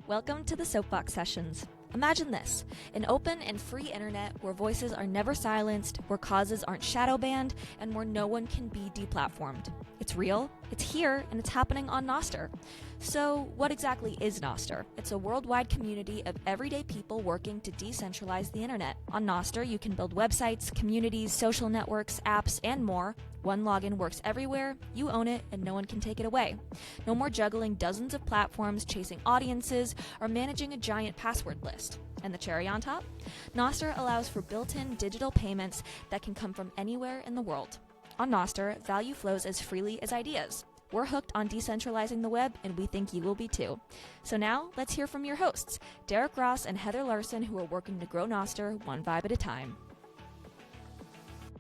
Welcome to the Soapbox Sessions. Imagine this, an open and free internet where voices are never silenced, where causes aren't shadow banned, and where no one can be deplatformed. It's real, it's here, and it's happening on Nostr. So what exactly is Nostr? It's a worldwide community of everyday people working to decentralize the internet. On Nostr, you can build websites, communities, social networks, apps, and more. One login works everywhere, you own it, and no one can take it away. No more juggling dozens of platforms, chasing audiences, or managing a giant password list. And the cherry on top? Nostr allows for built-in digital payments that can come from anywhere in the world. On Nostr, value flows as freely as ideas. We're hooked on decentralizing the web, and we think you will be too. So now, let's hear from your hosts, Derek, Ross, and Heather Larson, who are working to grow Nostr one vibe at a time.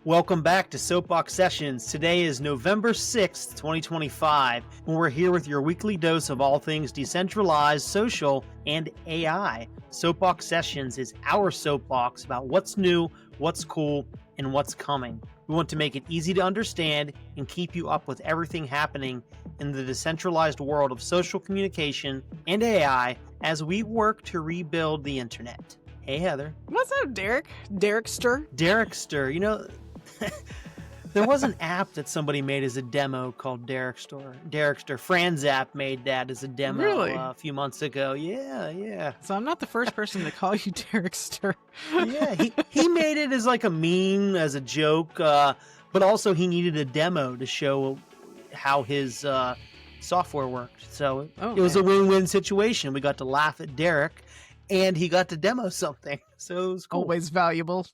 Welcome back to Soapbox Sessions. Today is November 6th, 2025, and we're here with your weekly dose of all things decentralized, social, and AI. Soapbox Sessions is our soapbox about what's new, what's cool, and what's coming. We want to make it easy to understand and keep you up with everything happening in the decentralized world of social communication and AI as we work to rebuild the internet. Hey, Heather. What's up, Derek? Derekster? Derekster. You know, there was an app that somebody made as a demo called Derekster. Franz app made that as a demo a few months ago. Yeah. So I'm not the first person to call you Derekster. Yeah, he made it as like a meme, as a joke, but also he needed a demo to show how his software worked. So it was a win-win situation. We got to laugh at Derek, and he got to demo something. So it was cool. Always valuable.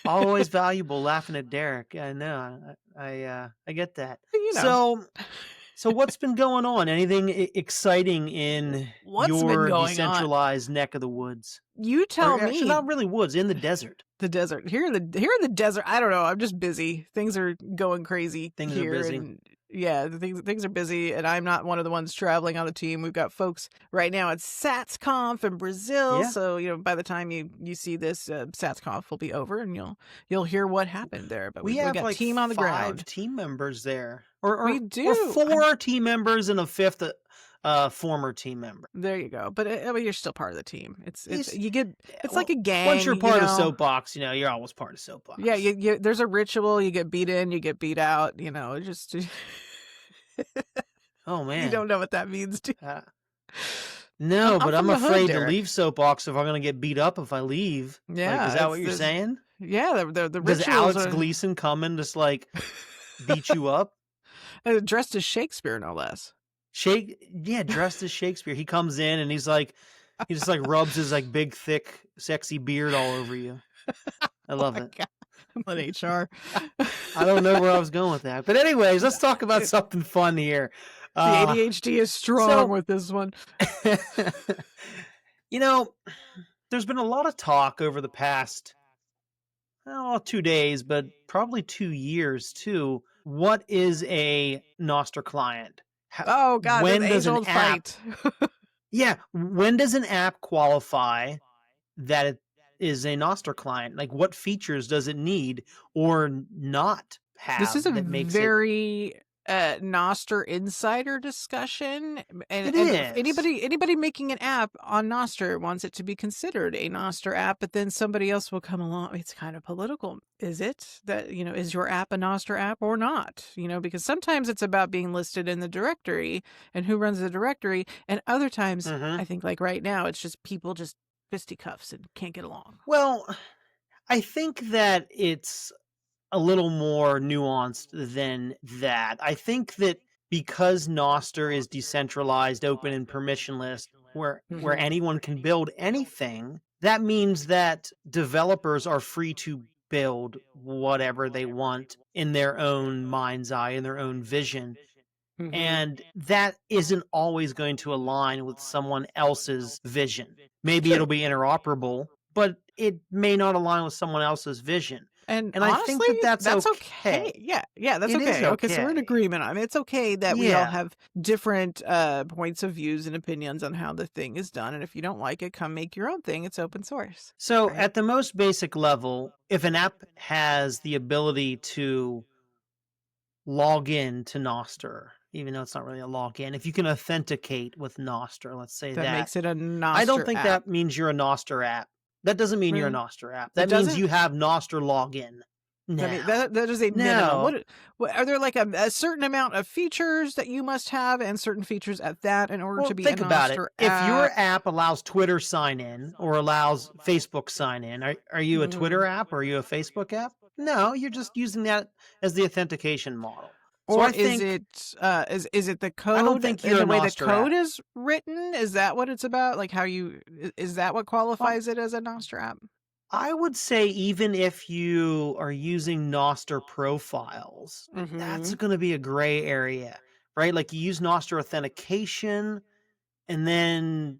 Always valuable laughing at Derek. I know. I get that. You know. So what's been going on? Anything exciting in your decentralized neck of the woods? You tell me. Actually, not really woods, in the desert. The desert. Here in the desert. I don't know. I'm just busy. Things are going crazy. Things are busy. And things are busy, and I'm not one of the ones traveling on the team. We've got folks right now at SatsConf in Brazil. Yeah. So by the time you see this, SatsConf will be over, and you'll hear what happened there. But we have got like team on the ground. 5 team members there, or we do. Or 4 team members and a 5th former team member. There you go. But you're still part of the team. It's like a gang. Once you're part of Soapbox, you're always part of Soapbox. Yeah, there's a ritual. You get beat in, you get beat out. Just. Oh man, you don't know what that means, do you? No, but I'm afraid to leave Soapbox if I'm going to get beat up if I leave. Yeah, is that what you're saying? Yeah, the Does Alex Gleason come and just beat you up? Dressed as Shakespeare, no less. Dressed as Shakespeare. He comes in and he just rubs his big, thick, sexy beard all over you. I love it. God. I'm on HR. I don't know where I was going with that. But anyways, let's talk about something fun here. The ADHD is strong with this one. There's been a lot of talk over the past 2 days, but probably 2 years too. What is a Nostr client? Oh God, when does an app fight? When does an app qualify that it is a Nostr client? What features does it need or not have? This is a very Nostr insider discussion, and anybody making an app on Nostr wants it to be considered a Nostr app, but then somebody else will come along. It's kind of political. Is it that, is your app a Nostr app or not? Because sometimes it's about being listed in the directory and who runs the directory, and other times I think right now it's just people just fisticuffs and can't get along. Well, I think that it's a little more nuanced than that. I think that because Nostr is decentralized, open, and permissionless, where anyone can build anything, that means that developers are free to build whatever they want in their own mind's eye, in their own vision. And that isn't always going to align with someone else's vision. Maybe it'll be interoperable, but it may not align with someone else's vision. And honestly, I think that's okay. Yeah, that's okay. Okay, so we're in agreement. I mean, it's okay that we all have different points of views and opinions on how the thing is done. And if you don't like it, come make your own thing. It's open source. So at the most basic level, if an app has the ability to log in to Nostr even though it's not really a login. If you can authenticate with Nostr, let's say that makes it a Nostr I don't think app. that means you're a Nostr app. That doesn't mean you're a Nostr app. That means you have Nostr login. No. That is a minimum. What are there like a certain amount of features that you must have and certain features at that in order to be a Nostr about it. app? If your app allows Twitter sign in or allows Facebook sign in, are you a Twitter app or are you a Facebook app? No, you're just using that as the authentication model. Or so is it the code? I don't think you're the a way Nostr the code app. is written. Is that what it's about? Like is that what qualifies it as a Nostr app? I would say even if you are using Nostr profiles, that's going to be a gray area, right? Like you use Nostr authentication, and then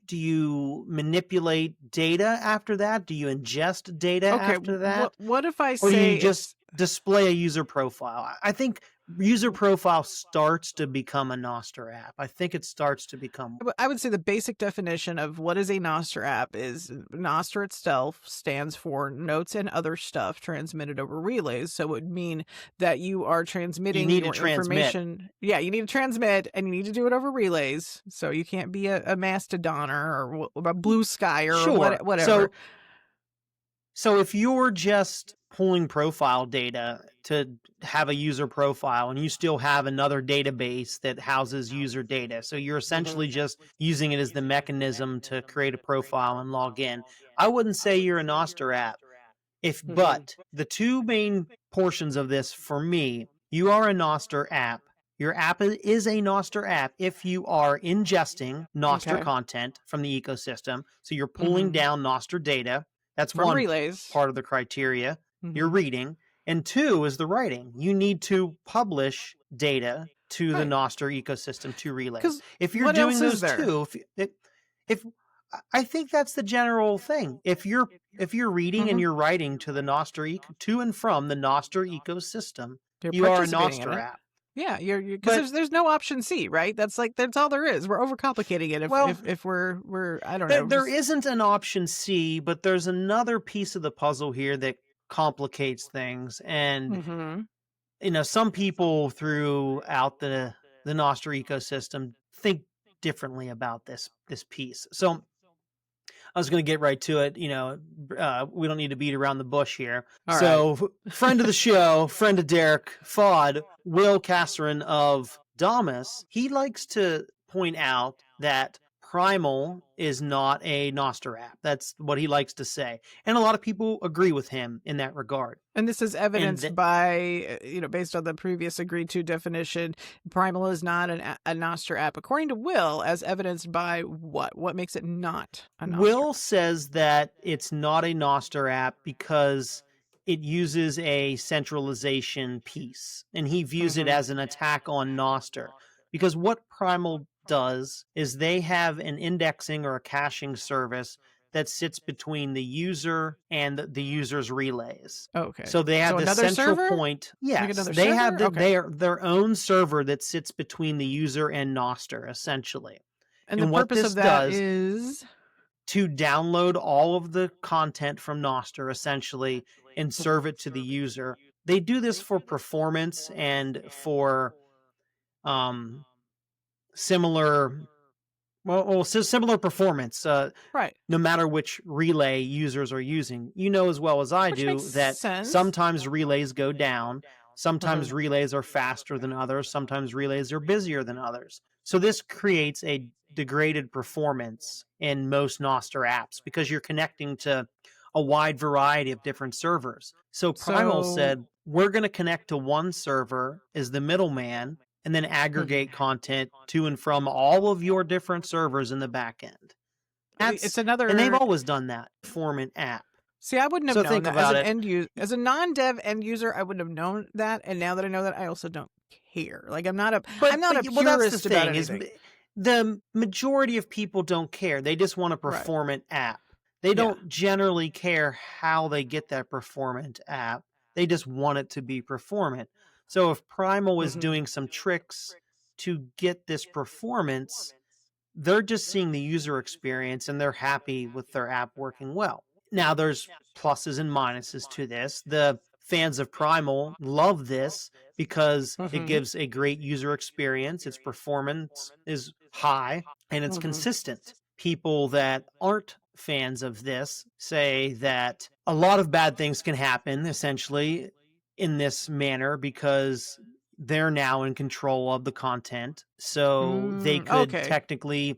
do you manipulate data after that? Do you ingest data after that? What if I say, or do you just display a user profile? I think user profile starts to become a Nostr app. I think it starts to become. I would say the basic definition of what is a Nostr app is Nostr itself stands for notes and other stuff transmitted over relays. So it would mean that you are transmitting your information. Yeah, you need to transmit, and you need to do it over relays. So you can't be a Mastodon or a Blue Sky or whatever. So if you're just pulling profile data to have a user profile and you still have another database that houses user data, so you're essentially just using it as the mechanism to create a profile and log in, I wouldn't say you're a Nostr app. But the two main portions of this for me, you are a Nostr app. Your app is a Nostr app if you are ingesting Nostr content from the ecosystem. So you're pulling down Nostr data. That's from one relays. Part of the criteria. You're reading. And two is the writing. You need to publish data to the Nostr ecosystem to relays. If you're doing those two, if I think that's the general thing. If you're reading and you're writing to the Nostr to and from the Nostr ecosystem, you are a Nostr app. Yeah, because there's no option C, right? That's all there is. We're overcomplicating it. If we're I don't know. There isn't an option C, but there's another piece of the puzzle here that complicates things. And some people throughout the Nostr ecosystem think differently about this piece. So I was going to get right to it. We don't need to beat around the bush here. Friend of the show, friend of Derek, Fod, Will Casserin of Damus, he likes to point out that Primal is not a Nostr app. That's what he likes to say. And a lot of people agree with him in that regard. And this is evidenced by, based on the previous agreed to definition, Primal is not a Nostr app, according to Will, as evidenced by what? What makes it not a Nostr? Will says that it's not a Nostr app because it uses a centralization piece, and he views it as an attack on Nostr. Because what Primal does is they have an indexing or a caching service that sits between the user and the user's relays. Okay. So they have the central server? point. Yes, they have their own server that sits between the user and Nostr, essentially. And the purpose of that is to download all of the content from Nostr, essentially, and serve it to the user. They do this for performance and for similar performance, right? No matter which relay users are using. You know as well as I do that sometimes relays go down, sometimes relays are faster than others, sometimes relays are busier than others. So this creates a degraded performance in most Nostr apps because you're connecting to a wide variety of different servers. So Primal said, we're going to connect to one server as the middleman and then aggregate content to and from all of your different servers in the back end. And they've always done that. Performant app. See, I wouldn't have known that as an end user. As a non-dev end user, I wouldn't have known that. And now that I know that, I also don't care. Like, I'm not a purist about anything. The majority of people don't care. They just want a performant app. They don't generally care how they get that performant app. They just want it to be performant. So if Primal is doing some tricks to get this performance, they're just seeing the user experience and they're happy with their app working well. Now, there's pluses and minuses to this. The fans of Primal love this because it gives a great user experience. Its performance is high and it's consistent. People that aren't fans of this say that a lot of bad things can happen essentially in this manner because they're now in control of the content. So they could technically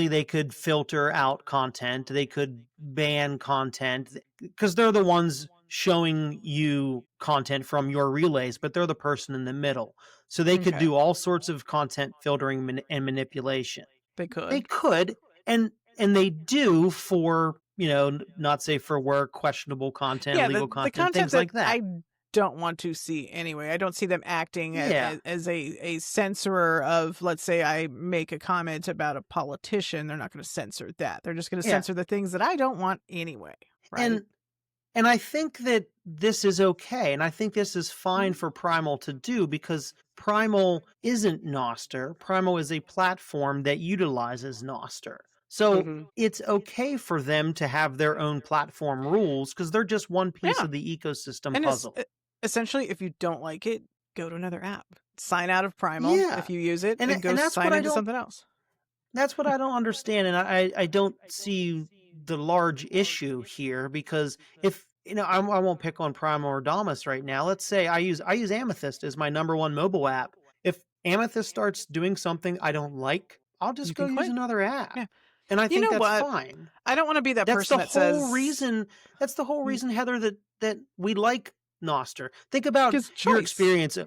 they could filter out content. They could ban content because they're the ones showing you content from your relays, but they're the person in the middle. So they could do all sorts of content filtering and manipulation. They could, and they do for, not safe for work, questionable content, illegal content, things like that. I don't want to see anyway. I don't see them acting as a censorer of, let's say I make a comment about a politician, they're not going to censor that. They're just going to censor the things that I don't want anyway. Right? And I think that this is okay. And I think this is fine for Primal to do because Primal isn't Nostr. Primal is a platform that utilizes Nostr. So it's okay for them to have their own platform rules because they're just one piece of the ecosystem puzzle. Essentially, if you don't like it, go to another app. Sign out of Primal if you use it and go sign into something else. That's what I don't understand. And I don't see the large issue here because if, I won't pick on Primal or Damus right now. Let's say I use Amethyst as my #1 mobile app. If Amethyst starts doing something I don't like, I'll just go use another app. Yeah. And I think that's fine. I don't want to be that person that says... That's the whole reason, Heather, that we like Nostr. Think about your experience.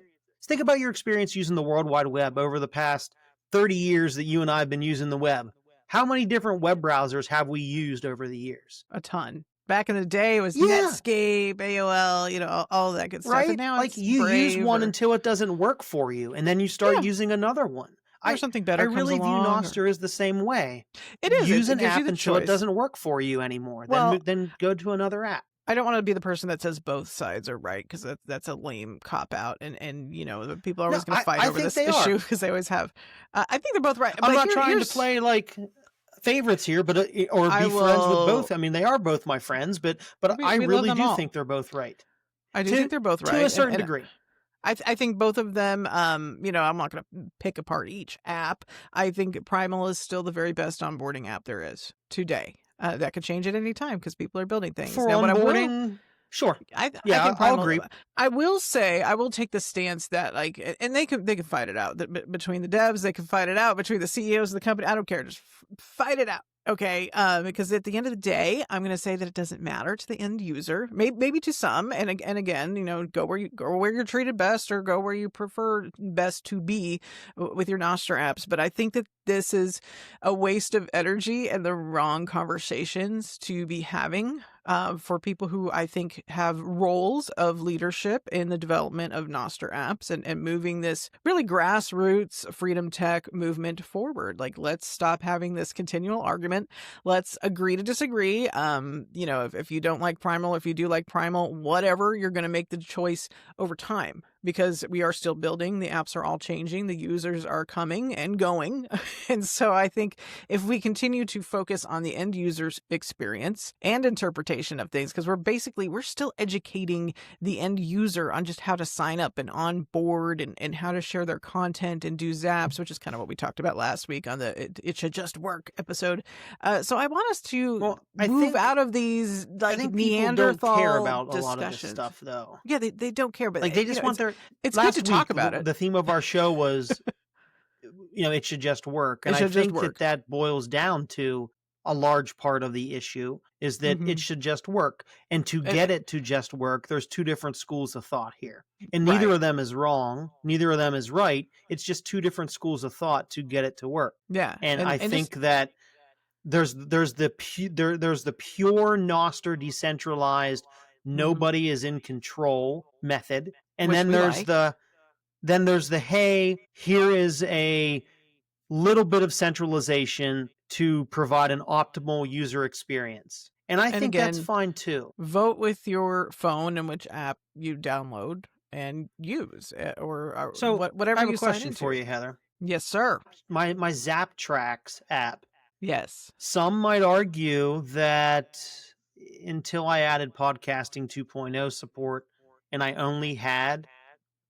Think about your experience using the World Wide Web over the past 30 years that you and I have been using the web. How many different web browsers have we used over the years? A ton. Back in the day, it was Netscape, AOL, all that good stuff. Right? And now it's you use one until it doesn't work for you, and then you start using another one. Something better. I really view Nostr as the same way. It is. Use an app until it doesn't work for you anymore. Then go to another app. I don't want to be the person that says both sides are right because that's a lame cop out, and people are always going to fight over this issue because they always have. I think they're both right. I'm not trying to play like favorites here, but or be friends with both. I mean, they are both my friends, but I really do think they're both right. I do think they're both right to a certain degree. I think both of them, I'm not going to pick apart each app. I think Primal is still the very best onboarding app there is today. That could change at any time because people are building things. For onboarding, sure. I think Primal, I'll agree. I will say, I will take the stance that, and they can fight it out. Between the devs, they can fight it out. Between the CEOs of the company, I don't care. Just fight it out. Okay, because at the end of the day, I'm going to say that it doesn't matter to the end user, maybe to some, and again, go where you're treated best, or go where you prefer best to be with your Nostr apps. But I think that this is a waste of energy and the wrong conversations to be having for people who I think have roles of leadership in the development of Nostr apps and moving this really grassroots freedom tech movement forward. Let's stop having this continual argument. Let's agree to disagree. If you don't like Primal, if you do like Primal, whatever, you're going to make the choice over time. Because we are still building, the apps are all changing, the users are coming and going. And so I think if we continue to focus on the end user's experience and interpretation of things, because we're still educating the end user on just how to sign up and onboard and how to share their content and do zaps, which is kind of what we talked about last week on the It Should Just Work episode. So I want us to move out of these Neanderthal don't care about discussions. A lot of this stuff, though. Yeah, they don't care, but they just want their. It's good to talk about it. The theme of our show was, it should just work, and I think that boils down to a large part of the issue is that it should just work, and to get it to just work, there's two different schools of thought here, and neither of them is wrong, neither of them is right. It's just two different schools of thought to get it to work. Yeah, and I think that there's the pure Nostr decentralized. Nobody is in control method. And then there's the hey, here is a little bit of centralization to provide an optimal user experience. And I think that's fine too. Vote with your phone and which app you download and use, or so whatever. I have you a question sign into. for you, Heather. Yes, sir. My Zap Tracks app. Yes. Some might argue that until I added podcasting 2.0 support and I only had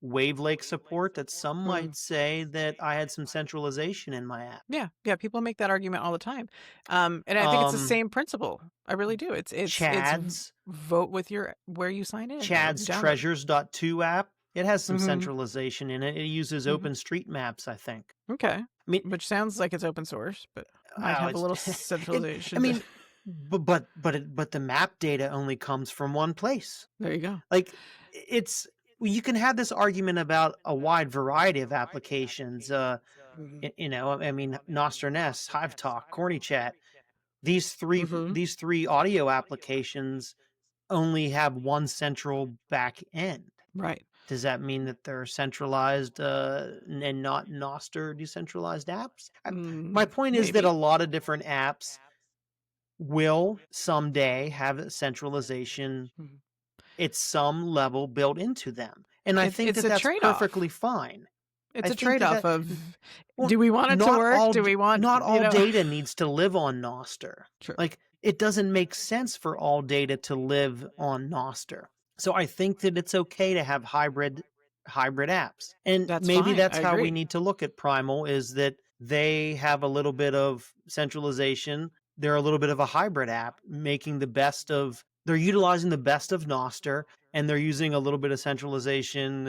Wavelake support that some might say that I had some centralization in my app. Yeah, people make that argument all the time. And I think it's the same principle. I really do. It's Chad's vote with where you sign in. Chad's Treasures.2 app. It has some centralization in it. It uses OpenStreetMaps, I think. Okay. I mean, which sounds like it's open source, but might have a little centralization. But the map data only comes from one place. There you go. Like, you can have this argument about a wide variety of applications. Nostr Nest, Hive Talk, Corny Chat. These three audio applications only have one central back end. Right. Does that mean that they're centralized and not Nostr decentralized apps? My point is that a lot of different apps will someday have centralization at some level built into them. And I think that's perfectly fine. It's a trade-off of, do we want it to work? Do we want... Not all data needs to live on Nostr. True. Like, it doesn't make sense for all data to live on Nostr. So I think that it's okay to have hybrid apps. And that's how we need to look at Primal, is that they have a little bit of centralization. They're a little bit of a hybrid app, they're utilizing the best of Nostr, and they're using a little bit of centralization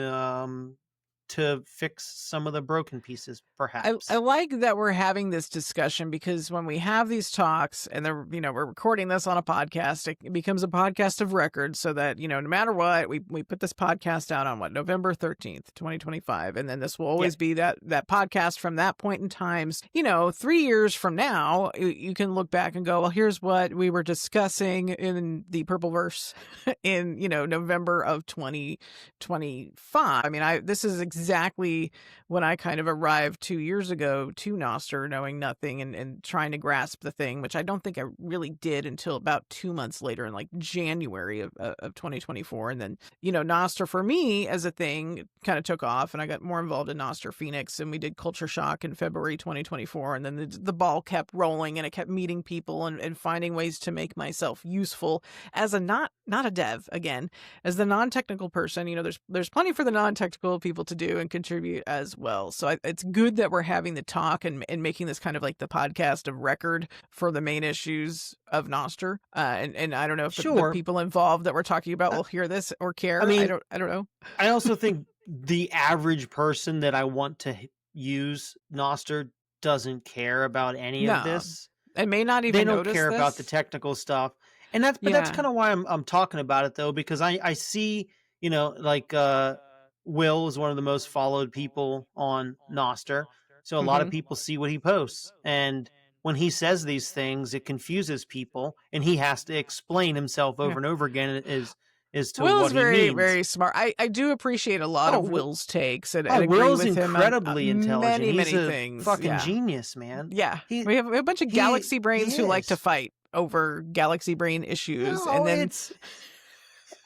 to fix some of the broken pieces, perhaps. I like that we're having this discussion, because when we have these talks and we're recording this on a podcast, it becomes a podcast of record, so that, no matter what, we put this podcast out on November 13th, 2025. And then this will always be that podcast from that point in time. 3 years from now, you can look back and go, well, here's what we were discussing in the Purpleverse in, November of 2025. I mean, this is exactly when I kind of arrived 2 years ago to Nostr, knowing nothing and trying to grasp the thing, which I don't think I really did until about 2 months later, in like January of 2024. And then, Nostr for me as a thing kind of took off, and I got more involved in Nostr Phoenix, and we did Culture Shock in February 2024. And then the ball kept rolling, and I kept meeting people and finding ways to make myself useful as a not a dev, again, as the non-technical person. There's plenty for the non-technical people to do and contribute as well. So it's good that we're having the talk and making this kind of like the podcast of record for the main issues of Nostr. And I don't know if the people involved that we're talking about will hear this or care. I mean, I don't know. I also think the average person that I want to use Nostr doesn't care about any of this. And may not even notice this. They don't care about the technical stuff. And that's kind of why I'm talking about it, though, because I see, Will is one of the most followed people on Nostr. So a lot of people see what he posts. And when he says these things, it confuses people, and he has to explain himself over and over again as to Will's what he means. Very, very smart. I do appreciate a lot of Will's takes. And agree Will's with incredibly him on intelligent. many He's a things. fucking genius, man. Yeah. We have a bunch of galaxy brains who like to fight over galaxy brain issues. No, and then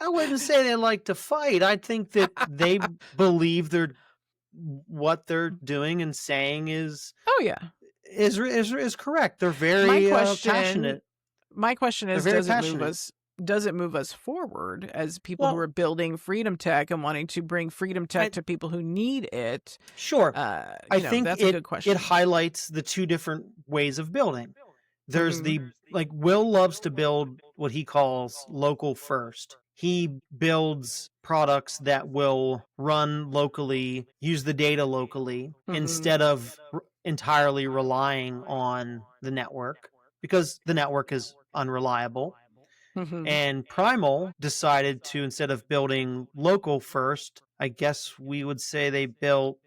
I wouldn't say they like to fight. I think that they believe what they're doing and saying is correct. They're very passionate. My question is, does it move us forward as people who are building freedom tech and wanting to bring freedom tech to people who need it? Sure. I think that's a good question. It highlights the two different ways of building. There's Will loves to build what he calls local first. He builds products that will run locally, use the data locally, instead of entirely relying on the network, because the network is unreliable. And Primal decided to, instead of building local first, I guess we would say they built,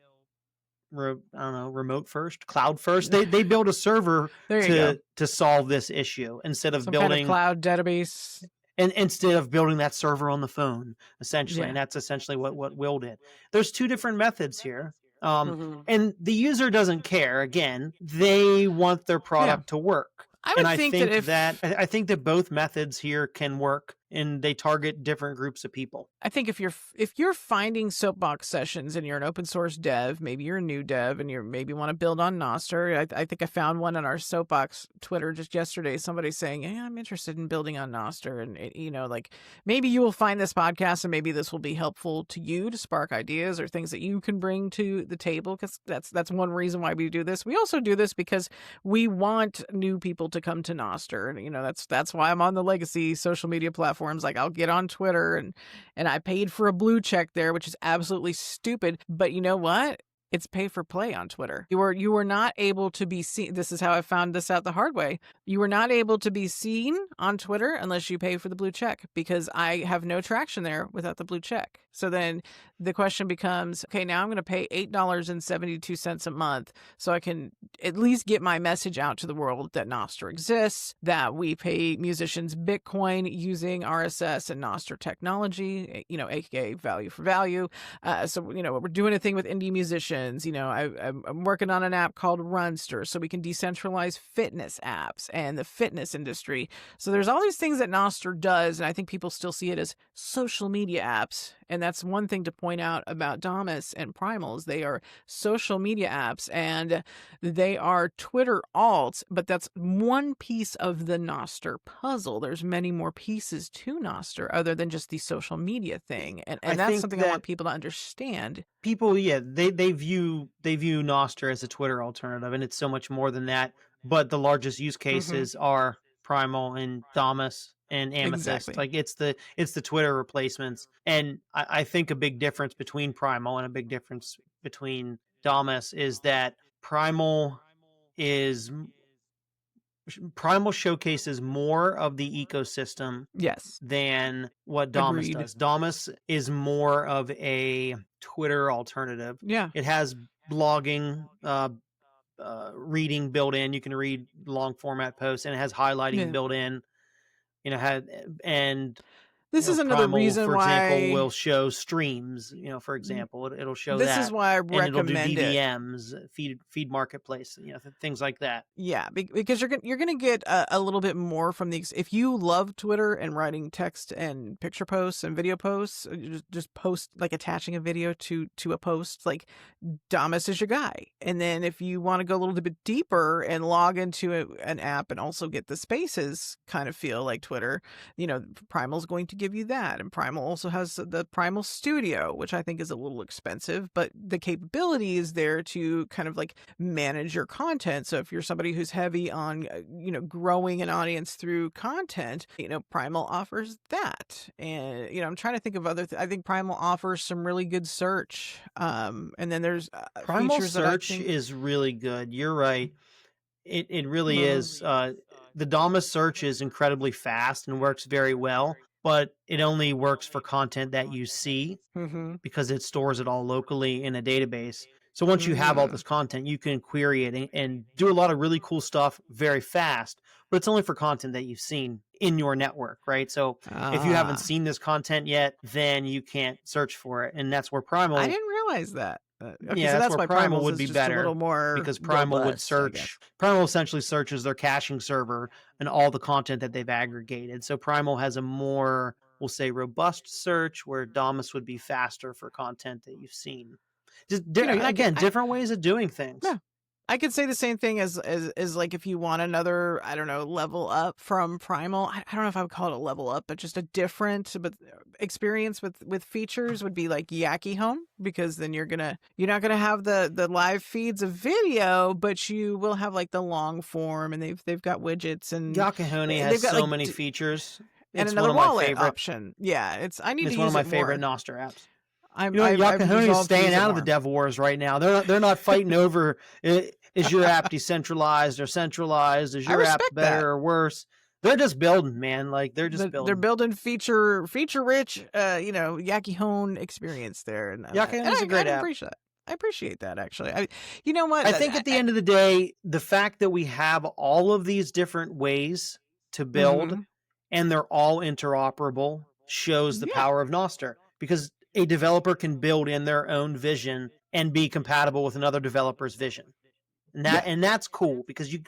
remote first, cloud first. They build a server to solve this issue instead of building kind of cloud database. And instead of building that server on the phone, essentially. And that's essentially what Will did. There's two different methods here. And the user doesn't care. Again, they want their product to work. I think that both methods here can work and they target different groups of people. I think if you're finding Soapbox Sessions and you're an open source dev, maybe you're a new dev and you maybe want to build on Nostr. I think I found one on our Soapbox Twitter just yesterday. Somebody saying, "Hey, I'm interested in building on Nostr," and like maybe you will find this podcast and maybe this will be helpful to you to spark ideas or things that you can bring to the table. Because that's one reason why we do this. We also do this because we want new people to come to Nostr, and that's why I'm on the legacy social media platforms. Like I'll get on Twitter and I paid for a blue check there, which is absolutely stupid. But you know what? It's pay for play on Twitter. You were not able to be seen. This is how I found this out the hard way. You were not able to be seen on Twitter unless you pay for the blue check, because I have no traction there without the blue check. So then the question becomes, okay, now I'm going to pay $8.72 a month so I can at least get my message out to the world that Nostr exists, that we pay musicians Bitcoin using RSS and Nostr technology, aka value for value. So we're doing a thing with indie musicians. I'm working on an app called Runster so we can decentralize fitness apps and the fitness industry. So there's all these things that Nostr does, and I think people still see it as social media apps. And that's one thing to point out about Damus and Primal is they are social media apps and they are Twitter alts, but that's one piece of the Nostr puzzle. There's many more pieces to Nostr other than just the social media thing. And that's something I want people to understand. People, they view Nostr as a Twitter alternative, and it's so much more than that. But the largest use cases are Primal and Damus and Amethyst. Exactly. Like it's the Twitter replacements. And I think a big difference between Primal and a big difference between Damus is that Primal showcases more of the ecosystem than what Damus does. Damus is more of a Twitter alternative. Yeah. It has blogging, reading built in. You can read long format posts, and it has highlighting built in. This is another Primal, reason for why example, will show streams. For example, it'll show this that. Is why I recommend and it'll do DVMs, feed marketplace, things like that. Yeah, because you're gonna get a little bit more from if you love Twitter and writing text and picture posts and video posts, just post like attaching a video to a post. Like Damus is your guy. And then if you want to go a little bit deeper and log into an app and also get the spaces kind of feel like Twitter, Primal's going to give you that. And Primal also has the Primal Studio, which I think is a little expensive, but the capability is there to kind of like manage your content. So if you're somebody who's heavy on, growing an audience through content, Primal offers that. And, I'm trying to think of I think Primal offers some really good search. And then there's Primal search is really good. You're right. It really is. The Damus search is incredibly fast and works very well, but it only works for content that you see because it stores it all locally in a database. So once you have all this content, you can query it and do a lot of really cool stuff very fast, but it's only for content that you've seen in your network, right? So if you haven't seen this content yet, then you can't search for it. And that's where Primal... I didn't realize that. Okay, so that's why Primal would be better, a little more because Primal would search. Primal essentially searches their caching server and all the content that they've aggregated. So Primal has a more, we'll say, robust search, where Damus would be faster for content that you've seen. Just different ways of doing things. Yeah. I could say the same thing as like if you want another, I don't know, level up from Primal. I don't know if I would call it a level up, but just a different experience with features would be like Yaki Home, because then you're not gonna have the live feeds of video, but you will have like the long form, and they've got widgets, and Yakahoni has so many features. And another wallet option. Yeah, it's one of my favorite Nostr apps. Yakahoni is staying out of the dev wars right now. They're not fighting over is your app decentralized or centralized? Is your app better or worse? They're just building, man. Like they're building. They're building feature rich, Yakahoni experience there. And Yakahoni's a great app. I appreciate that, actually. You know what? I think at the end of the day, the fact that we have all of these different ways to build and they're all interoperable shows the power of Nostr, because a developer can build in their own vision and be compatible with another developer's vision. And that's cool because you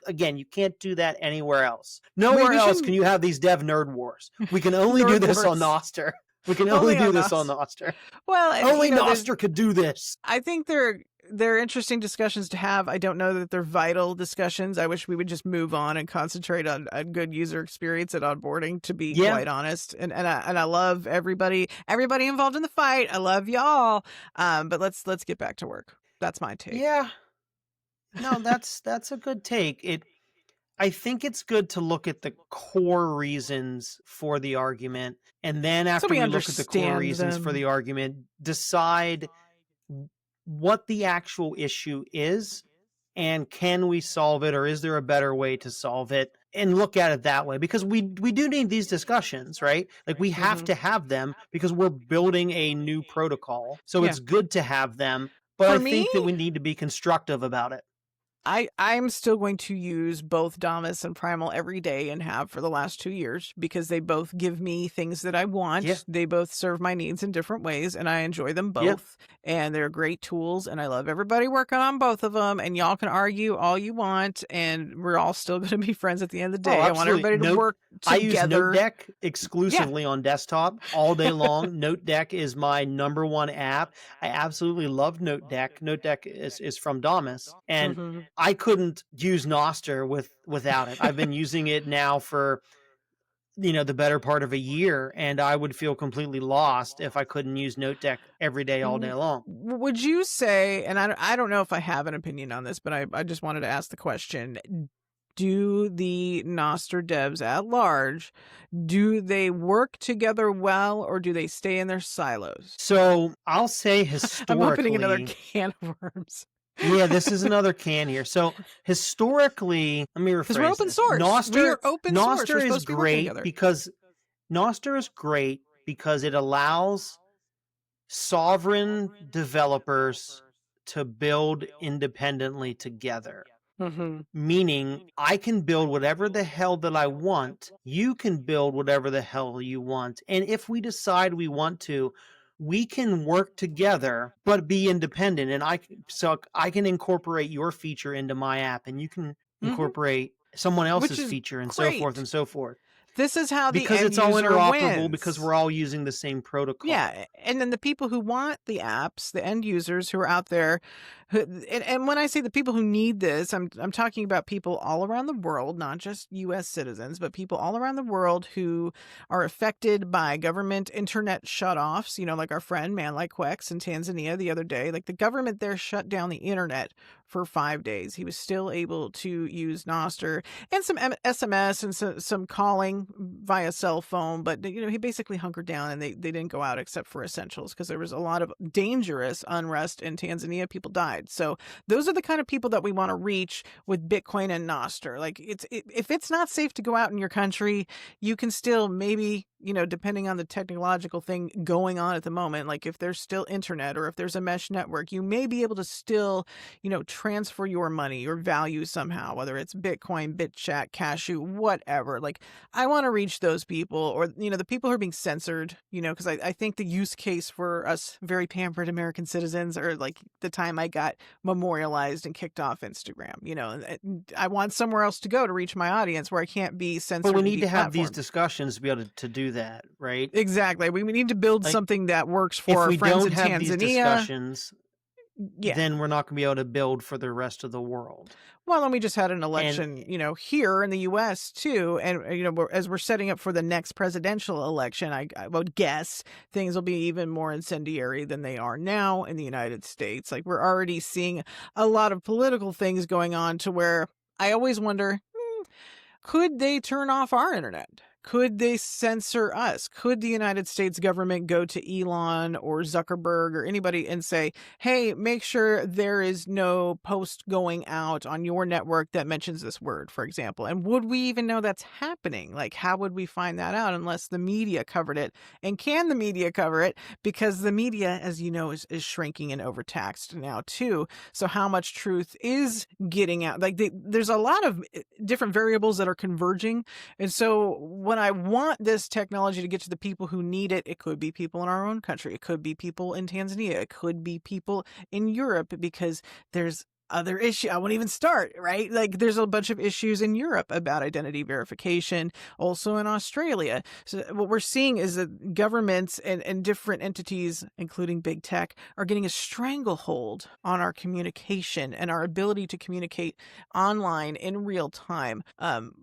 can't do that anywhere else. Nowhere else can you have these dev nerd wars. We can only do this on Nostr. We can only do this on Nostr. Well, and, only Nostr could do this. I think they're interesting discussions to have. I don't know that they're vital discussions. I wish we would just move on and concentrate on a good user experience and onboarding, to be quite honest. And I love everybody involved in the fight. I love y'all. But let's get back to work. That's my take. Yeah. No, that's a good take. I think it's good to look at the core reasons for the argument, and then after we look at the core reasons for the argument, decide what the actual issue is and can we solve it, or is there a better way to solve it, and look at it that way, because we do need these discussions, right? Like we have to have them because we're building a new protocol. So it's good to have them, but I think that we need to be constructive about it. I'm still going to use both Damus and Primal every day and have for the last 2 years because they both give me things that I want. Yeah. They both serve my needs in different ways and I enjoy them both. Yep. And they're great tools and I love everybody working on both of them, and y'all can argue all you want and we're all still going to be friends at the end of the day. I want everybody to work together. I use NoteDeck exclusively on desktop all day long. NoteDeck is my number one app. I absolutely love NoteDeck. NoteDeck is from Damus, and I couldn't use Nostr without it. I've been using it now for the better part of a year, and I would feel completely lost if I couldn't use NoteDeck every day, all day long. Would you say, and I don't know if I have an opinion on this, but I just wanted to ask the question, do the Nostr devs at large, do they work together well or do they stay in their silos? So I'll say historically... I'm opening another can of worms. Yeah, this is another can here. So historically, let me rephrase. Because we're open source. Nostr is great because it allows sovereign developers to build independently together. Meaning I can build whatever the hell that I want. You can build whatever the hell you want. And if we decide we want to, we can work together, but be independent. And I can incorporate your feature into my app, and you can incorporate someone else's feature, and so forth and so forth. This is how because the it's all interoperable wins. Because we're all using the same protocol. Yeah, and then the people who want the apps, the end users who are out there, and when I say the people who need this, I'm talking about people all around the world, not just U.S. citizens, but people all around the world who are affected by government internet shutoffs. Like our friend Man Like Quex in Tanzania the other day. Like the government there shut down the internet for 5 days. He was still able to use Nostr and some SMS and some calling via cell phone, but he basically hunkered down and they didn't go out except for essentials because there was a lot of dangerous unrest in Tanzania. People died. So those are the kind of people that we want to reach with Bitcoin and Nostr. Like if it's not safe to go out in your country, you can still maybe, depending on the technological thing going on at the moment, like if there's still internet or if there's a mesh network, you may be able to still, transfer your money, your value somehow, whether it's Bitcoin, BitChat, Cashu, whatever. Like I want to reach those people, or, the people who are being censored, because I think the use case for us very pampered American citizens are like the time I got memorialized and kicked off Instagram, and I want somewhere else to go to reach my audience where I can't be censored. But we need to have these discussions to be able to do that, right? Exactly. We need to build something that works for our friends in Tanzania. If we don't have these discussions, then we're not going to be able to build for the rest of the world. Well, and we just had an election, here in the U.S. too. And, as we're setting up for the next presidential election, I would guess things will be even more incendiary than they are now in the United States. Like we're already seeing a lot of political things going on to where I always wonder, could they turn off our internet? Could they censor us? Could the United States government go to Elon or Zuckerberg or anybody and say, hey, make sure there is no post going out on your network that mentions this word, for example? And would we even know that's happening? Like, how would we find that out unless the media covered it? And can the media cover it? Because the media, as you know, is shrinking and overtaxed now, too. So how much truth is getting out? Like, there's a lot of different variables that are converging. And so when I want this technology to get to the people who need it, it could be people in our own country. It could be people in Tanzania. It could be people in Europe, because there's other issue. I won't even start, right? Like there's a bunch of issues in Europe about identity verification, also in Australia. So what we're seeing is that governments and different entities, including big tech, are getting a stranglehold on our communication and our ability to communicate online in real time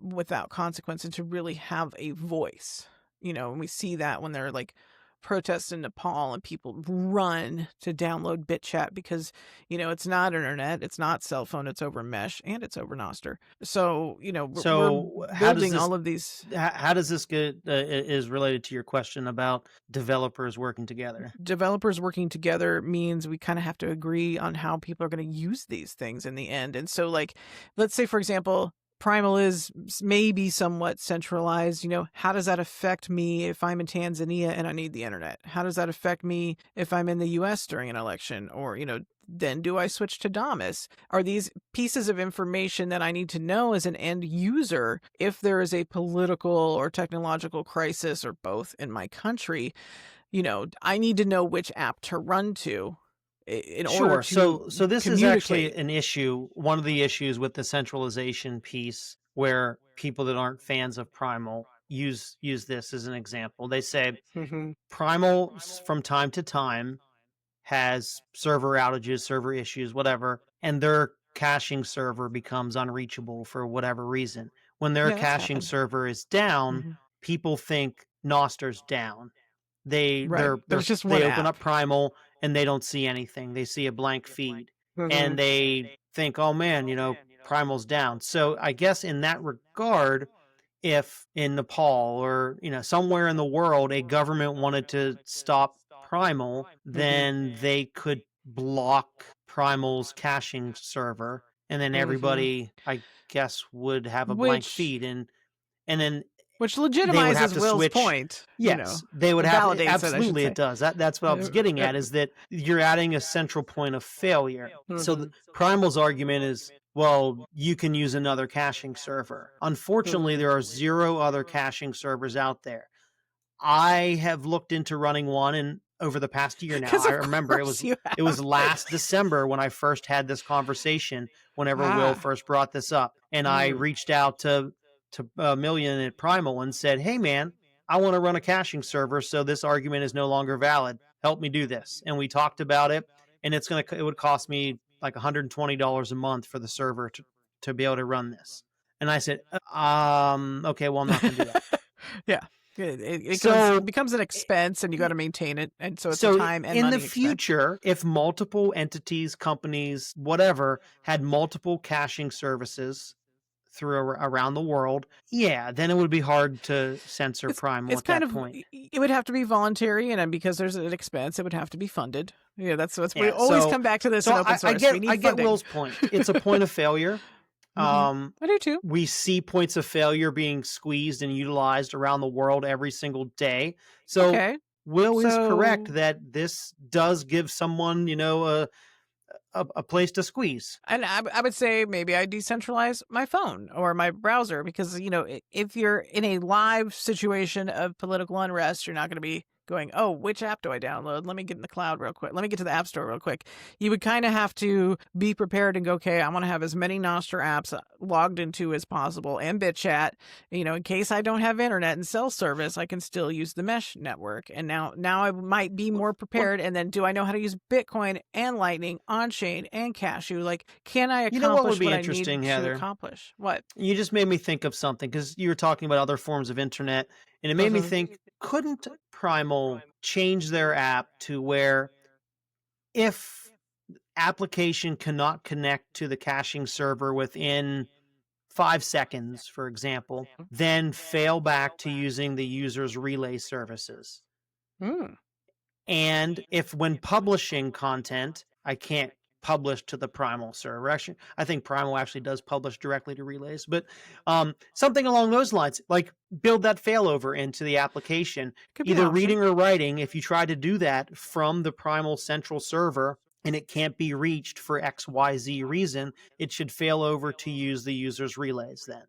without consequence and to really have a voice. And we see that when they're like protests in Nepal and people run to download BitChat because, it's not internet, it's not cell phone, it's over mesh, and it's over Nostr. So, we're building all of these. How does this get is related to your question about developers working together? Developers working together means we kind of have to agree on how people are going to use these things in the end. And so, like, let's say, for example, Primal is maybe somewhat centralized. How does that affect me if I'm in Tanzania and I need the internet? How does that affect me if I'm in the US during an election? Or, then do I switch to Damus? Are these pieces of information that I need to know as an end user if there is a political or technological crisis or both in my country? I need to know which app to run to. Sure. So this is actually an issue. One of the issues with the centralization piece, where people that aren't fans of Primal use this as an example. They say Primal from time to time has server outages, server issues, whatever, and their caching server becomes unreachable for whatever reason. When their caching server is down, people think Nostr's down. They open up Primal and they don't see anything. They see a blank feed and they think, oh man, Primal's down. So I guess in that regard, if in Nepal or somewhere in the world a government wanted to stop Primal, then they could block Primal's caching server, and then everybody, I guess, would have a blank feed, and then which legitimizes Will's point. Yes, they would have. Absolutely, it does. That's what I was getting at, is that you're adding a central point of failure. So Primal's argument is, well, you can use another caching server. Unfortunately, there are 0 other caching servers out there. I have looked into running one, and over the past year now, I remember it was last December when I first had this conversation, whenever Will first brought this up, and I reached out to Million at Primal and said, hey man, I want to run a caching server, so this argument is no longer valid. Help me do this. And we talked about it, and it would cost me like $120 a month for the server to be able to run this. And I said, okay, well, I'm not going to do that. Yeah. It becomes an expense, and you got to maintain it, and so it's a time and money in the future expense. If multiple entities, companies, whatever, had multiple caching services around the world, then it would be hard to censor Primal at that point. It would have to be voluntary, and because there's an expense, it would have to be funded. Yeah, we always come back to this in open source. I get Will's point. It's a point of failure. I do too. We see points of failure being squeezed and utilized around the world every single day. So Will is correct that this does give someone, a place to squeeze. And I would say maybe I decentralize my phone or my browser, because, if you're in a live situation of political unrest, you're not going to be going, oh, which app do I download? Let me get in the cloud real quick. Let me get to the App Store real quick. You would kind of have to be prepared and go, okay, I want to have as many Nostr apps logged into as possible, and BitChat, in case I don't have internet and cell service, I can still use the mesh network. And now I might be more prepared. And then do I know how to use Bitcoin and Lightning on chain and Cashu? Like, can I accomplish what I need to accomplish? What? You just made me think of something, because you were talking about other forms of internet, and it made me think, couldn't Primal change their app to where if application cannot connect to the caching server within 5 seconds, for example, then fail back to using the user's relay services? And if when publishing content, I can't publish to the Primal server. Actually, I think Primal actually does publish directly to relays, but something along those lines, like build that failover into the application, either reading or writing. If you try to do that from the Primal central server and it can't be reached for XYZ reason, it should fail over to use the user's relays then.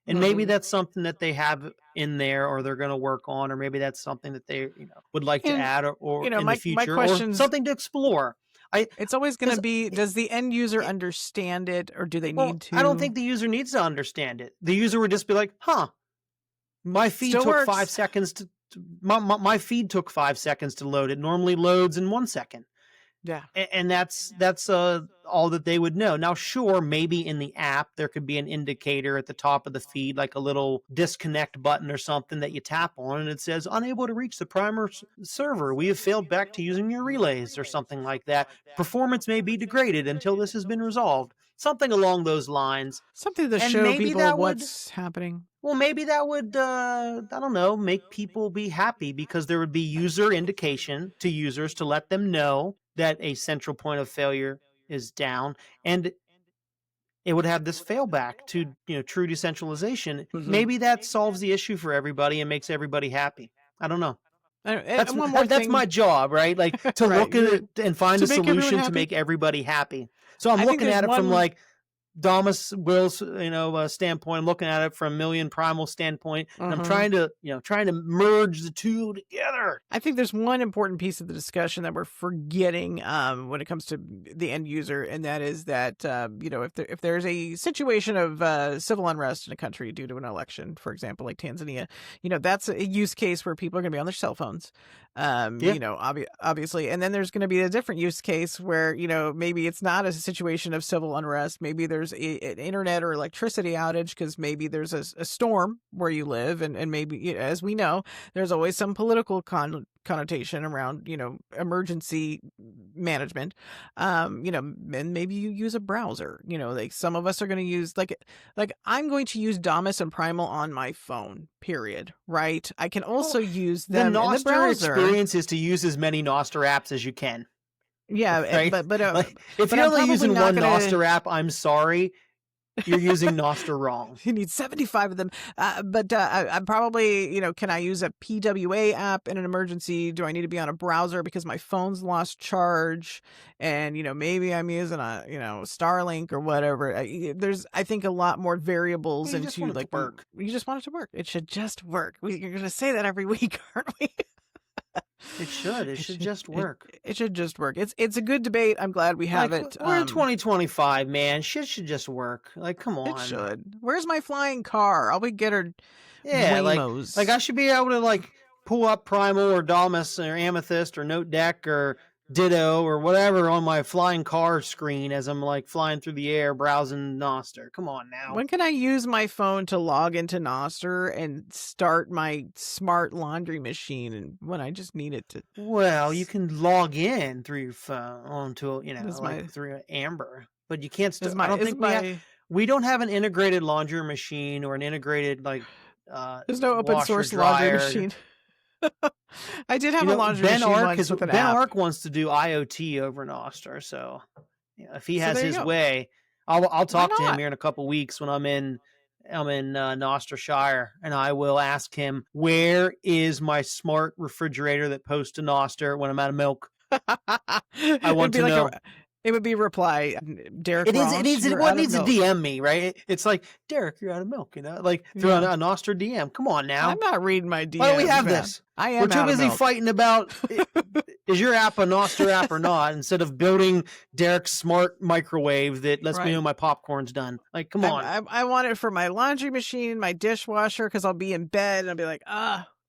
And maybe that's something that they have in there, or they're going to work on, or maybe that's something that they would like to add, or in the future, or something to explore. It's always going to be, does the end user understand it, or do they need to? I don't think the user needs to understand it. The user would just be like, my feed Still took works. 5 seconds to my feed took 5 seconds to load. It normally loads in 1 second. Yeah. And that's all that they would know. Now, sure, maybe in the app there could be an indicator at the top of the feed, like a little disconnect button or something that you tap on, and it says, unable to reach the Primal server. We have failed back to using your relays, or something like that. Performance may be degraded until this has been resolved. Something along those lines. Something to show people what's happening. Well, maybe that would, I don't know, make people be happy, because there would be user indication to users to let them know that a central point of failure is down, and it would have this failback to, true decentralization. Mm-hmm. Maybe that solves the issue for everybody and makes everybody happy. I don't know. That's my job, right? Like, to look at it and find a solution to make everybody happy. So I'm looking at it from like Damus Will's, standpoint. I'm looking at it from Million Primal standpoint, and I'm trying to merge the two together. I think there's one important piece of the discussion that we're forgetting when it comes to the end user, and that is that if there's a situation of civil unrest in a country due to an election, for example, like Tanzania, that's a use case where people are going to be on their cell phones. Obviously, and then there's going to be a different use case where maybe it's not a situation of civil unrest. Maybe there's an internet or electricity outage because maybe there's a storm where you live, and maybe, as we know, there's always some political connotation around emergency management. And maybe you use a browser. Like some of us are going to use like I'm going to use Damus and Primal on my phone. Period. Right. I can also use them in the browser. Experience is to use as many Nostr apps as you can. Yeah, right? but if you're only using one Nostr app, I'm sorry, you're using Nostr wrong. You need 75 of them. I'm probably, can I use a PWA app in an emergency? Do I need to be on a browser because my phone's lost charge? And, maybe I'm using a, Starlink or whatever. There's, I think, a lot more variables into like work. You just want it to work. It should just work. You're going to say that every week, aren't we? It should just work. It should just work. It's a good debate. I'm glad we have it. We're in 2025, man. Shit should just work. Like, come on. It should. Where's my flying car? I'll be get her. Yeah, Waymos. like I should be able to pull up Primal or Damus or Amethyst or Note Deck or Ditto or whatever on my flying car screen as I'm flying through the air browsing Nostr. Come on now. When can I use my phone to log into Nostr and start my smart laundry machine, and when I just need it to? Well, you can log in through your phone onto through Amber, but you can't. I don't think we don't have an integrated laundry machine or an integrated there's no open source laundry machine. I did have a laundry machine once with an app. Ben Ark wants to do IoT over Nostr, so if he has his way, I'll talk to him here in a couple weeks when I'm in Nostr Shire, and I will ask him, where is my smart refrigerator that posts to Nostr when I'm out of milk? I want to know. It would be reply, Derek. It needs to DM me, right? It's like, Derek, you're out of milk, through a Nostr DM. Come on now. I'm not reading my DM. Why don't we have this? We're too busy fighting about is your app a Nostr app or not, instead of building Derek's smart microwave that lets me know my popcorn's done. Like, come on. I want it for my laundry machine, my dishwasher, because I'll be in bed and I'll be like,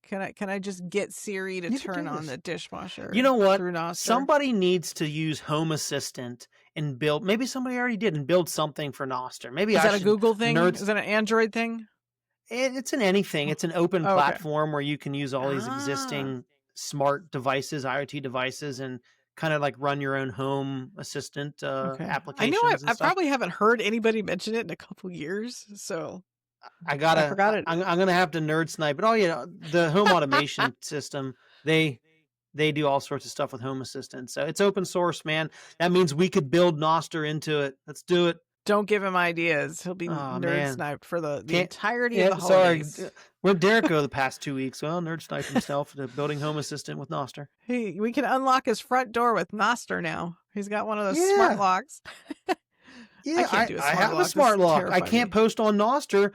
Can I just get Siri to turn on the dishwasher? You know what? Through Nostr? Somebody needs to use Home Assistant and build. Maybe somebody already did and build something for Nostr. Maybe is that a Google thing? Is that an Android thing? It's an anything. It's an open platform where you can use all these existing smart devices, IoT devices, and kind of run your own Home Assistant applications. I know I probably haven't heard anybody mention it in a couple years, so. I forgot it. I'm gonna have to nerd snipe. But the home automation system, they do all sorts of stuff with Home Assistant. So it's open source, man. That means we could build Nostr into it. Let's do it. Don't give him ideas. He'll be nerd sniped for the entirety of the holidays. Sorry. Where'd Derek go the past 2 weeks? Well, nerd sniped himself to building Home Assistant with Nostr. Hey, we can unlock his front door with Nostr now. He's got one of those smart locks. Yeah, I have a smart lock. I can't post on Nostr.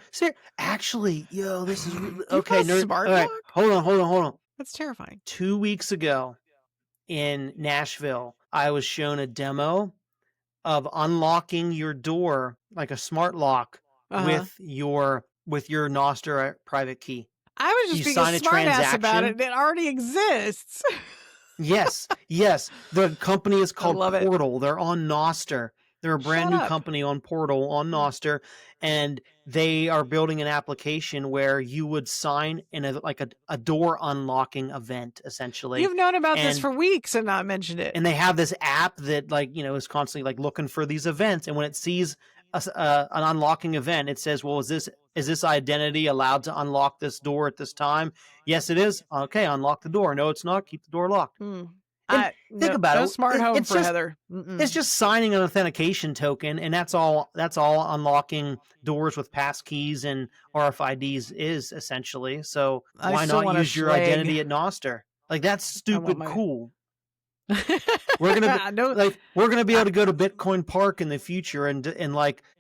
Actually, this is okay. Smart lock? Hold on. That's terrifying. 2 weeks ago in Nashville, I was shown a demo of unlocking your door like a smart lock with your Nostr private key. I was just being a smart ass about it. It already exists. Yes. The company is called Portal. They're on Nostr. They're a brand new company on Portal, on Nostr, and they are building an application where you would sign in a door unlocking event, essentially. You've known about this for weeks and not mentioned it. And they have this app that is constantly looking for these events, and when it sees an unlocking event, it says, well, is this identity allowed to unlock this door at this time? Yes, it is. Okay, unlock the door. No, it's not. Keep the door locked. Think about it. Smart home for Heather. It's just signing an authentication token, and that's all unlocking doors with pass keys and RFIDs is, essentially. So why not use your identity at Nostr? That's stupid cool. We're gonna be able to go to Bitcoin Park in the future and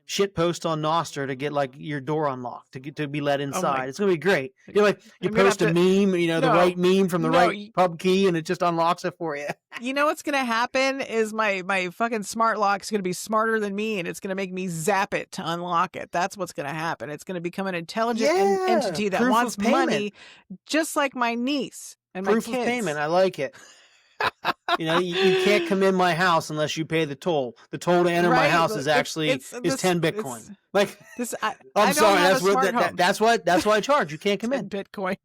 shit post on Nostr to get your door unlocked to be let inside. It's gonna be great. You post a meme, the right meme from the right pub key, and it just unlocks it for you. You know what's gonna happen is my fucking smart lock is gonna be smarter than me, and it's gonna make me zap it to unlock it. That's what's gonna happen. It's gonna become an intelligent entity that wants money, just like my niece and my kids. Proof of payment. I like it. You can't come in my house unless you pay the toll. The toll to enter my house is actually is 10 Bitcoin. I'm sorry, that's why I charge. You can't come in. Bitcoin.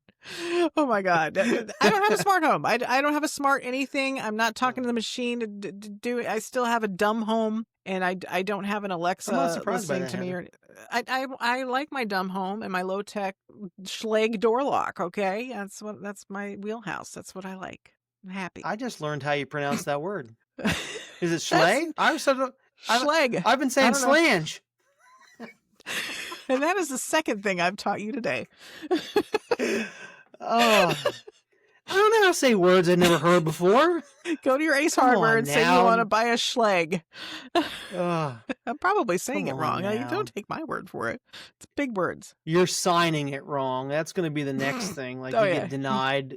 Oh my God. I don't have a smart home. I don't have a smart anything. I'm not talking to the machine to do it. I still have a dumb home, and I don't have an Alexa listening to me. I like my dumb home and my low tech Schlage door lock. Okay, that's my wheelhouse. That's what I like. I'm happy. I just learned how you pronounce that word. Is it Schlage? Schleg. I've been saying slange. And that is the second thing I've taught you today. Oh, I don't know how to say words I've never heard before. Go to your Ace Hardware and say you want to buy a Schleg. I'm probably saying it wrong. Don't take my word for it. It's big words. You're signing it wrong. That's going to be the next thing. Get denied.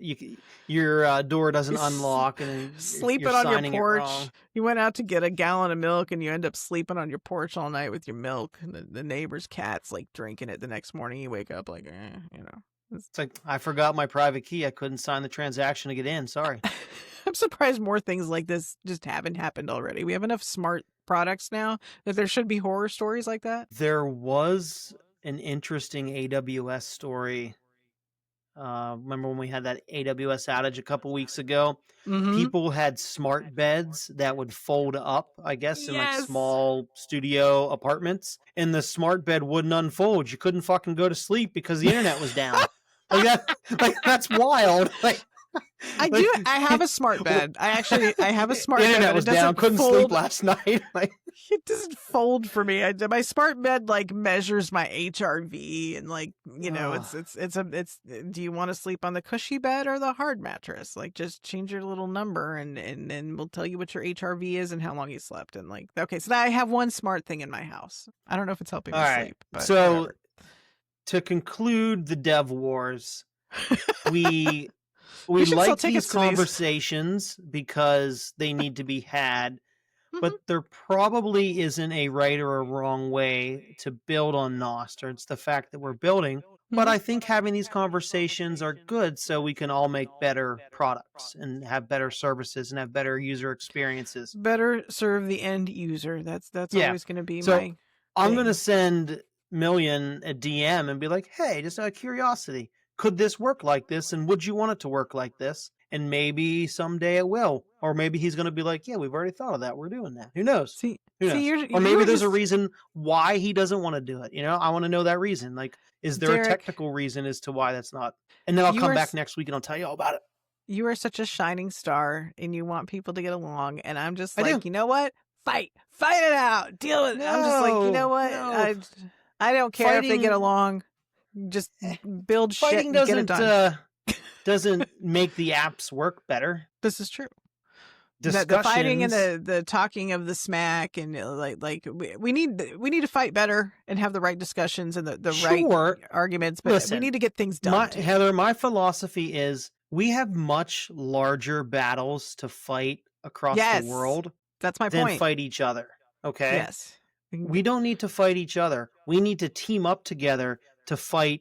Your door doesn't unlock, and sleeping on your porch. You went out to get a gallon of milk, and you end up sleeping on your porch all night with your milk. And the neighbor's cat's drinking it the next morning. You wake up It's like, I forgot my private key. I couldn't sign the transaction to get in. Sorry. I'm surprised more things like this just haven't happened already. We have enough smart products now that there should be horror stories like that. There was an interesting AWS story. Remember when we had that AWS outage a couple weeks ago? Mm-hmm. People had smart beds that would fold up, I guess, in small studio apartments. And the smart bed wouldn't unfold. You couldn't fucking go to sleep because the internet was down. That's wild. I have a smart bed. I have a smart bed. The internet was down. Couldn't sleep last night. It doesn't fold for me. My smart bed measures my HRV and it's. Do you want to sleep on the cushy bed or the hard mattress? Just change your little number and then we'll tell you what your HRV is and how long you slept. And okay, so now I have one smart thing in my house. I don't know if it's helping me sleep. But so whatever. To conclude the Dev Wars, we like these conversations because they need to be had, but there probably isn't a right or a wrong way to build on Nostr. It's the fact that we're building. But I think having these conversations are good so we can all make better products and have better services and have better user experiences. Better serve the end user. That's always going to be my I'm going to send Million a DM and be like, hey, just out of curiosity, could this work like this? And would you want it to work like this? And maybe someday it will. Or maybe he's going to be like, yeah, we've already thought of that. We're doing that. Who knows? Who knows? Or maybe there's a reason why he doesn't want to do it. I want to know that reason. Is there a technical reason as to why that's not? And then I'll come back next week and I'll tell you all about it. You are such a shining star and you want people to get along. And I'm just you know what? Fight it out. Deal with it. I'm just you know what? No. I don't care if they get along. Just build shit and get it done. Doesn't make the apps work better. This is true. The fighting and the talking of the smack and we need to fight better and have the right discussions and the right arguments. But listen, we need to get things done. Heather, my philosophy is we have much larger battles to fight across the world, that's my than point. fight each other. Okay? Yes. We don't need to fight each other. We need to team up together to fight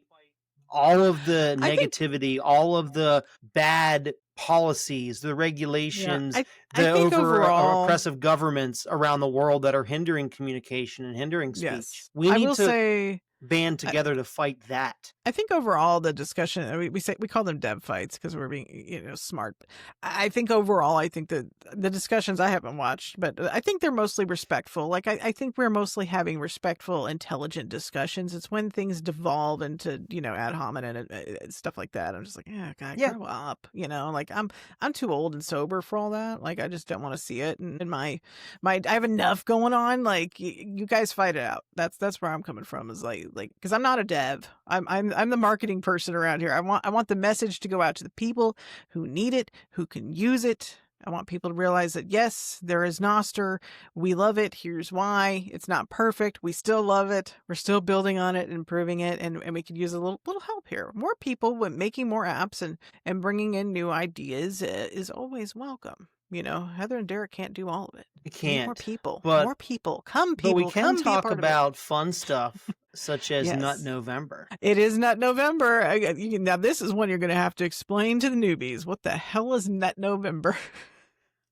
all of the negativity, all of the bad policies, the regulations, I think overall, oppressive governments around the world that are hindering communication and hindering speech. Yes. We I need will to say, band together to fight that. I think overall the discussion, we call them dev fights because we're being smart. I think overall, I think that the discussions, I haven't watched, but I think they're mostly respectful. Like I think we're mostly having respectful, intelligent discussions. It's when things devolve into ad hominem and stuff like that. I'm just like, God, grow up. Like I'm too old and sober for all that. Like I just don't want to see it. And my I have enough going on. Like you guys fight it out. That's where I'm coming from. Is like because I'm not a dev. I'm the marketing person around here. I want the message to go out to the people who need it, who can use it. I want people to realize that yes, there is Nostr. We love it. Here's why. It's not perfect. We still love it. We're still building on it, improving it, and we could use a little help here. More people with making more apps and bringing in new ideas is always welcome. Heather and Derek can't do all of it. We can't. More people. But, more people. Come, people. But we can talk about fun stuff, such as Nut November. It is Nut November. Now, this is one you're going to have to explain to the newbies. What the hell is Nut November?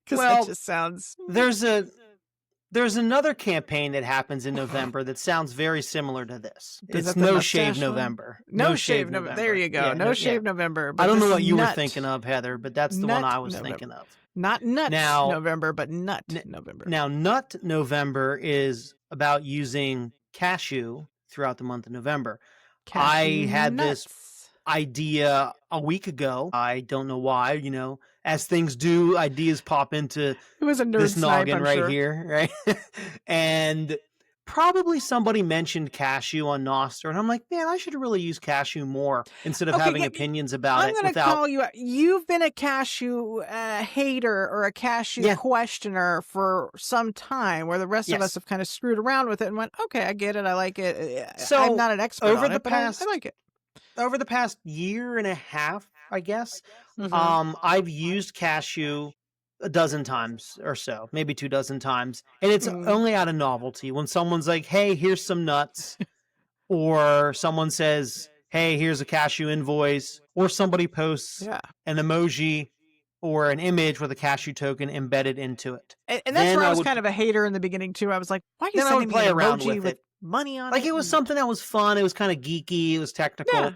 Because that just sounds... There's another campaign that happens in November that sounds very similar to this. It's No Shave November. No Shave November. There you go. No Shave November. I don't know what you were thinking of, Heather, but that's the one I was thinking of. Not Nut November, but Nut November. Now, Nut November is about using Cashu throughout the month of November. I had this idea a week ago. I don't know why, as things do, ideas pop into it was a nerd this noggin snipe, right here, right? And probably somebody mentioned Cashu on Nostr, and I'm like, man, I should really use Cashu more instead of having opinions about it. I'm going to call you out. You've been a Cashu hater or a Cashu questioner for some time, where the rest of us have kind of screwed around with it and went, okay, I get it, I like it. So I'm not an expert on it, but I like it. Over the past year and a half, I guess, I've used Cashu a dozen times or so, maybe 24 times. And it's only out of novelty. When someone's like, hey, here's some nuts. Or someone says, hey, here's a Cashu invoice. Or somebody posts an emoji or an image with a Cashu token embedded into it. And that's where I was kind of a hater in the beginning, too. I was like, why are you sending me an emoji with money on it? Like, it was something that was fun. It was kind of geeky. It was technical. Yeah.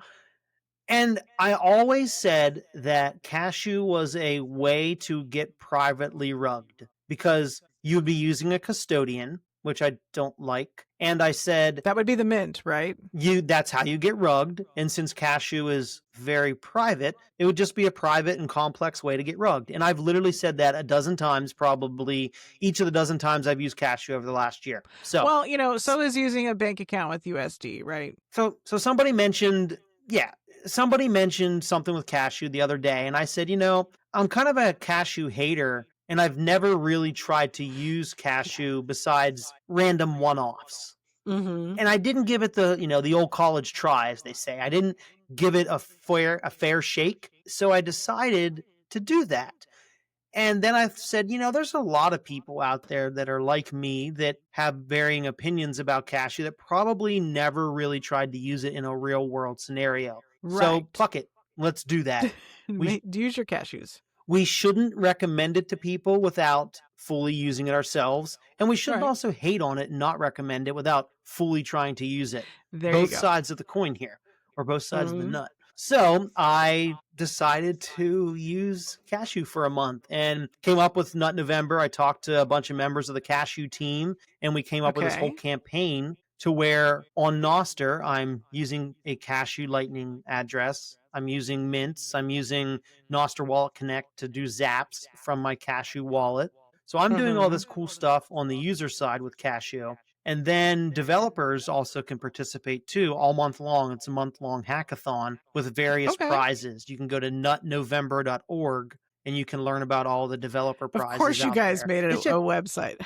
And I always said that Cashu was a way to get privately rugged because you'd be using a custodian, which I don't like. And I said... that would be the mint, right? That's how you get rugged. And since Cashu is very private, it would just be a private and complex way to get rugged. And I've literally said that a dozen times, probably each of the dozen times I've used Cashu over the last year. So, well, so is using a bank account with USD, right? So somebody mentioned... somebody mentioned something with Cashu the other day, and I said, I'm kind of a Cashu hater, and I've never really tried to use Cashu besides random one-offs. Mm-hmm. And I didn't give it the old college try, as they say. I didn't give it a fair shake, so I decided to do that. And then I said, there's a lot of people out there that are like me that have varying opinions about Cashu that probably never really tried to use it in a real world scenario. Right. So fuck it. Let's do that. Use your Cashus. We shouldn't recommend it to people without fully using it ourselves. And we shouldn't also hate on it and not recommend it without fully trying to use it. Both sides of the coin here, or both sides of the nut. So I decided to use Cashu for a month and came up with Nut November. I talked to a bunch of members of the Cashu team, and we came up with this whole campaign to where on Nostr, I'm using a Cashu Lightning address. I'm using mints. I'm using Nostr Wallet Connect to do zaps from my Cashu wallet. So I'm doing all this cool stuff on the user side with Cashu. And then developers also can participate too all month long. It's a month-long hackathon with various prizes. You can go to nutnovember.org and you can learn about all the developer prizes. Of course you guys made it a website.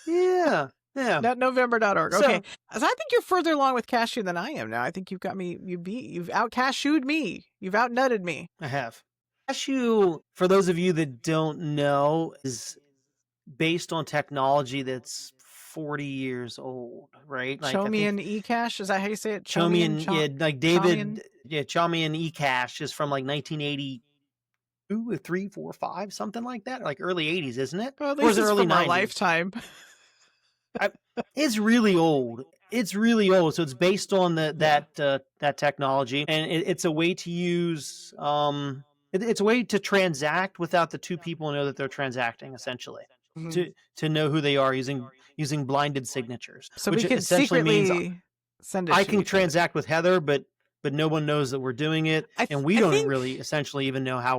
Yeah. Nutnovember.org. Okay. So I think you're further along with Cashu than I am now. I think you've got me, you've out-Cashued me. You've out-nutted me. I have. Cashu, for those of you that don't know, is based on technology that's 40 years old, right? Like I Chaumian think eCash, is that how you say it? Chaumian, yeah, like David, Chaumian? yeah, Chaumian eCash is from like 1982 or 3, 4, 5, something like that, like early 80s, isn't it? Well, at Or least is it it's early from our 90s? lifetime. It's really old. It's really old. So it's based on that technology, and it's a way to use it's a way to transact without the two people know that they're transacting, essentially. Mm-hmm. To know who they are using blinded signatures. So which we could essentially means secretly send it I to can each other. transact with Heather, but no one knows that we're doing it, and we I don't think, really essentially even know how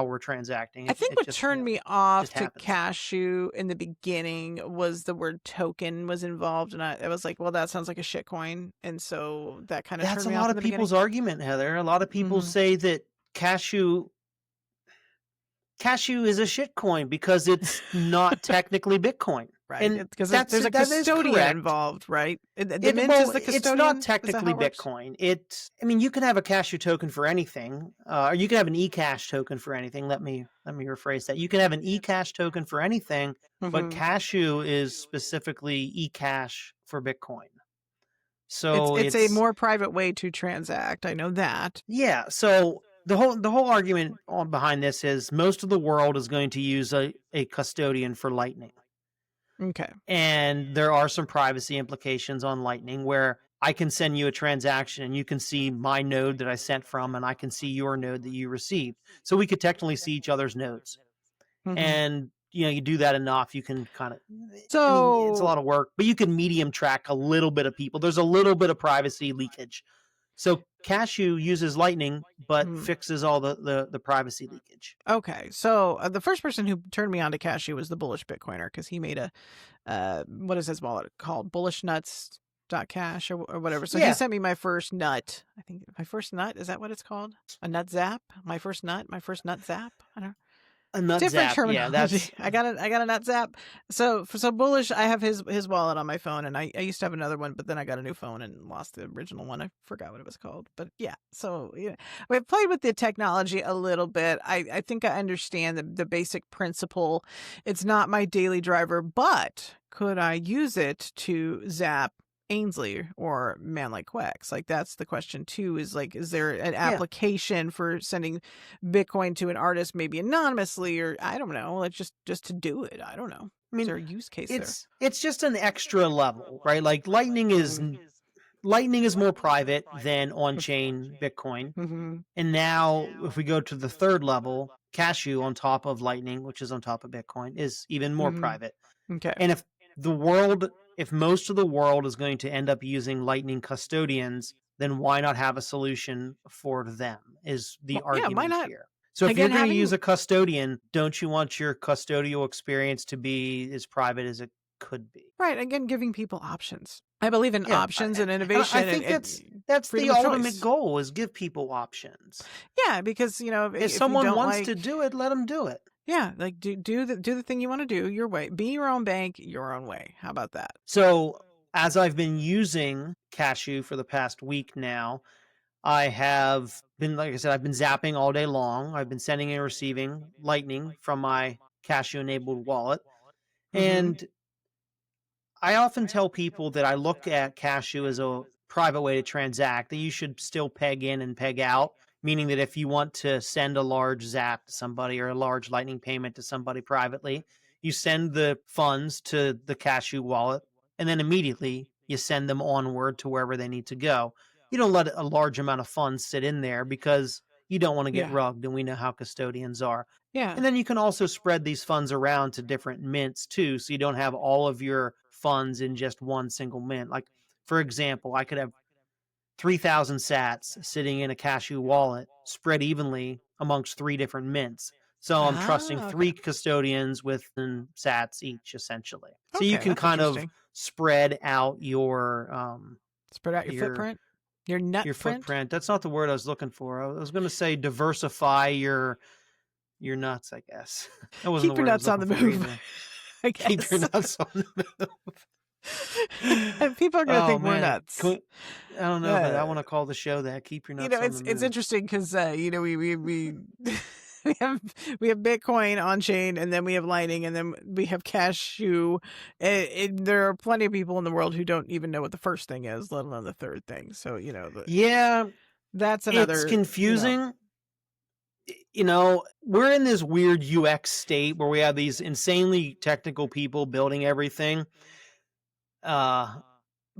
we're transacting. I think what turned me off to happens. Cashu in the beginning was the word token was involved, and I was like, well, that sounds like a shit coin, and so that kind of That's turned me a off lot in of the people's beginning. argument, Heather. A lot of people say that Cashu is a shit coin because it's not technically Bitcoin. Right, And because there's a custodian involved, right? The mint is the custodian. It's not technically Bitcoin. I mean, you can have a Cashu token for anything, or you can have an eCash token for anything. Let me rephrase that. You can have an eCash token for anything, but Cashu is specifically eCash for Bitcoin. So it's a more private way to transact. I know that. Yeah. So the whole argument behind this is most of the world is going to use a custodian for Lightning. Okay. And there are some privacy implications on Lightning where I can send you a transaction and you can see my node that I sent from, and I can see your node that you received. So we could technically see each other's nodes. And you do that enough, you can kind of, I mean, it's a lot of work, but you can medium track a little bit of people. There's a little bit of privacy leakage. So Cashu uses Lightning, but fixes all the privacy leakage. Okay, so the first person who turned me on to Cashu was the Bullish Bitcoiner, because he made a what is his wallet called? BullishNuts.cash or whatever. So he sent me my first nut. I think my first nut, is that what it's called? A nut zap? My first nut zap? I don't know. A nut Different zap, terminology. yeah, that's I got a nut zap. So Bullish, I have his wallet on my phone, and I used to have another one, but then I got a new phone and lost the original one. I forgot what it was called, but yeah. So yeah, we've played with the technology a little bit. I think I understand the basic principle. It's not my daily driver, but could I use it to zap Ainsley or Man Like Quex? Like, that's the question too, is like, is there an application for sending Bitcoin to an artist, maybe anonymously, or I don't know, like just to do it? I don't know. I mean, is there a use case there? It's just an extra level, right? Like Lightning is more private than on-chain Bitcoin. And now if we go to the third level, Cashu on top of Lightning, which is on top of Bitcoin, is even more private. Okay. And if most of the world is going to end up using Lightning custodians, then why not have a solution for them, is the argument why not? here. So if you're going to use a custodian, don't you want your custodial experience to be as private as it could be? Right. Again, giving people options. I believe in options and innovation. I think that's the ultimate goal, is give people options. Yeah, because if someone wants to do it, let them do it. Yeah, like do the thing you want to do your way. Be your own bank, your own way. How about that? So as I've been using Cashu for the past week now, I have been, like I said, I've been zapping all day long. I've been sending and receiving Lightning from my Cashu-enabled wallet. And I often tell people that I look at Cashu as a private way to transact, that you should still peg in and peg out, meaning that if you want to send a large zap to somebody or a large Lightning payment to somebody privately, you send the funds to the Cashu wallet, and then immediately you send them onward to wherever they need to go. You don't let a large amount of funds sit in there because you don't want to get rugged, and we know how custodians are. Yeah. And then you can also spread these funds around to different mints too, so you don't have all of your funds in just one single mint. Like, for example, I could have 3,000 sats sitting in a Cashu wallet spread evenly amongst 3 different mints. So I'm trusting 3 custodians with sats each, essentially. So you can kind of spread out your footprint, your nut footprint. That's not the word I was looking for. I was going to say diversify your nuts, I guess. That wasn't Keep your nuts on the move. I guess. Keep your nuts on the move. And people are going to think we're nuts. I don't know, but I want to call the show that. Keep your nuts on the move. It's interesting because, we we have Bitcoin on chain, and then we have Lightning, and then we have Cashu. There are plenty of people in the world who don't even know what the first thing is, let alone the third thing. So that's another. It's confusing. We're in this weird UX state where we have these insanely technical people building everything. But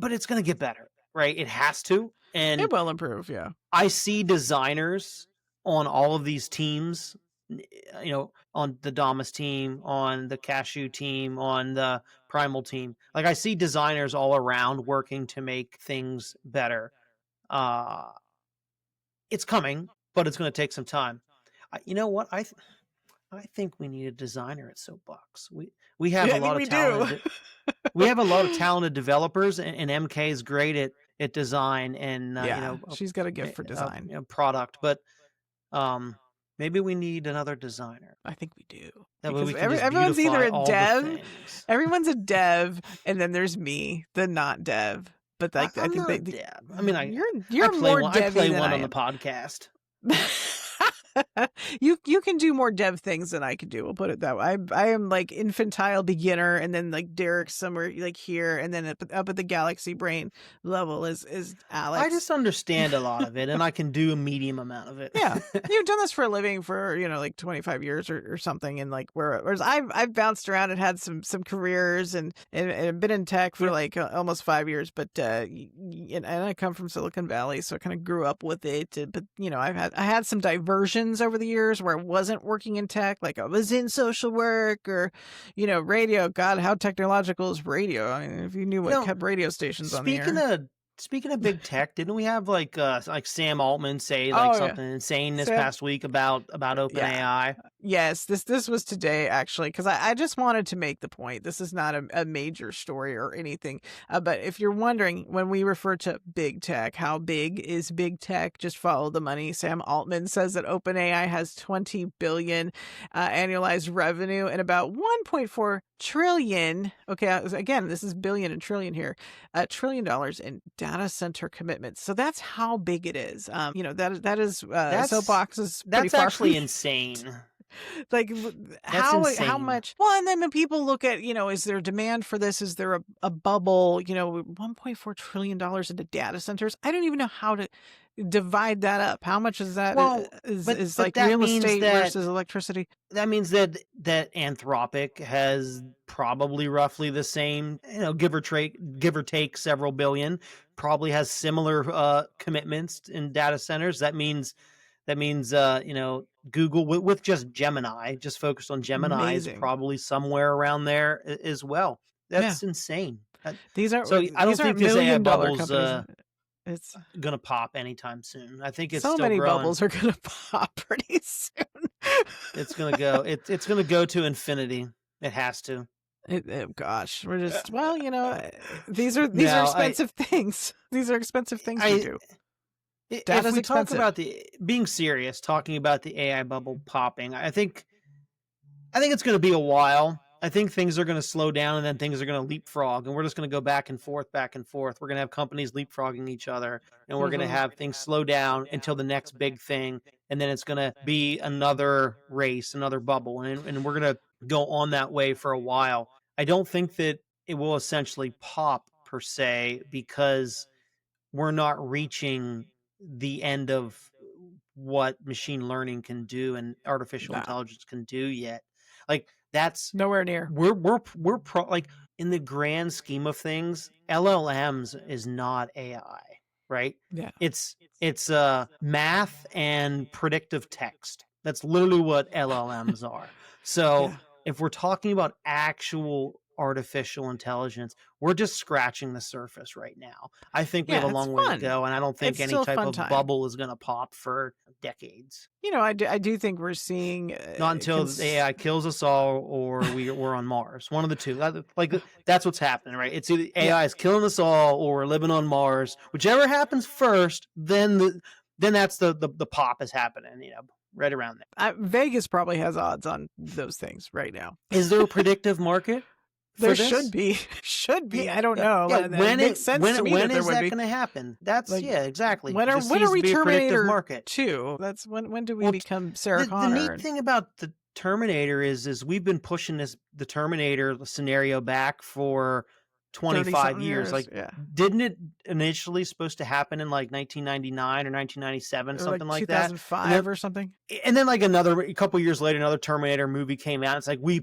it's going to get better, right? It has to. And it will improve, yeah. I see designers on all of these teams, on the Damus team, on the Cashu team, on the Primal team. Like, I see designers all around working to make things better. It's coming, but it's going to take some time. You know what? I think we need a designer at Soapbox. We have a lot of talented. We have a lot of talented developers, and MK is great at design, and she's got a gift for design, product. But maybe we need another designer. I think we do. That way we can everyone's either a dev. Everyone's a dev, and then there's me, the not dev. But I think they. Dev. I mean, you're more I play one on the podcast. You can do more dev things than I can do. We'll put it that way. I am like infantile beginner, and then like Derek somewhere like here, and then up at the galaxy brain level is Alex. I just understand a lot of it, and I can do a medium amount of it. Yeah, you've done this for a living for like 25 years or something, and like whereas I've bounced around and had some careers and been in tech for like almost 5 years, but and I come from Silicon Valley, so I kind of grew up with it. But I had some diversions over the years where I wasn't working in tech, like I was in social work or radio. God, how technological is radio? I mean, if you knew what kept radio stations on the air. Speaking of big tech, didn't we have like Sam Altman say something insane this past week about OpenAI? Yes, this was today actually, because I just wanted to make the point. This is not a major story or anything, but if you're wondering, when we refer to big tech, how big is big tech? Just follow the money. Sam Altman says that OpenAI has 20 billion annualized revenue and about 1.4 trillion. Okay, again, this is billion and trillion here. $1 trillion in data center commitments. So that's how big it is. That is Soapbox is that's actually insane. Like how much? Well, and then when people look at, is there demand for this? Is there a bubble? $1.4 trillion into data centers. I don't even know how to divide that up. How much is that? Is like real estate versus electricity? That means that Anthropic has probably roughly the same, give or take several billion, probably has similar commitments in data centers. That means Google with just Gemini, just focused on Gemini, is probably somewhere around there as well. That's insane. These are so. I don't think this AI bubble's it's gonna pop anytime soon. I think it's so still many growing. Bubbles are gonna pop pretty soon. It's gonna go. It's gonna go to infinity. It has to. Gosh, we're just these are expensive things. These are expensive things we do. If we talk about talking about the AI bubble popping, I think it's going to be a while. I think things are going to slow down, and then things are going to leapfrog, and we're just going to go back and forth. We're going to have companies leapfrogging each other, and we're going to have things slow down until the next big thing, and then it's going to be another race, another bubble, and we're going to go on that way for a while. I don't think that it will essentially pop per se, because we're not reaching the end of what machine learning can do and artificial intelligence can do yet. Like, that's nowhere near. We're like, in the grand scheme of things, LLMs is not AI, right? Yeah. It's math and predictive text. That's literally what LLMs are. So if we're talking about actual artificial intelligence, we're just scratching the surface right now. I think we have a long way to go, and I don't think any type of bubble is going to pop for decades. I do think we're seeing not until the AI kills us all, or we're on Mars. One of the two. That's what's happening, right? It's either AI is killing us all, or we're living on Mars. Whichever happens first, then that's the pop is happening. Right around there. Vegas probably has odds on those things right now. Is there a predictive market? There should be. I don't know. Yeah, That makes sense to me when that there is would that be. going to happen? That's exactly. When are we Terminator 2? That's when do we become Sarah Connor? The neat thing about the Terminator is we've been pushing the Terminator scenario back for 25 years. Like, didn't it initially supposed to happen in like 1999 or 1997, something like 2005 or something? And then like a couple years later, another Terminator movie came out. It's like we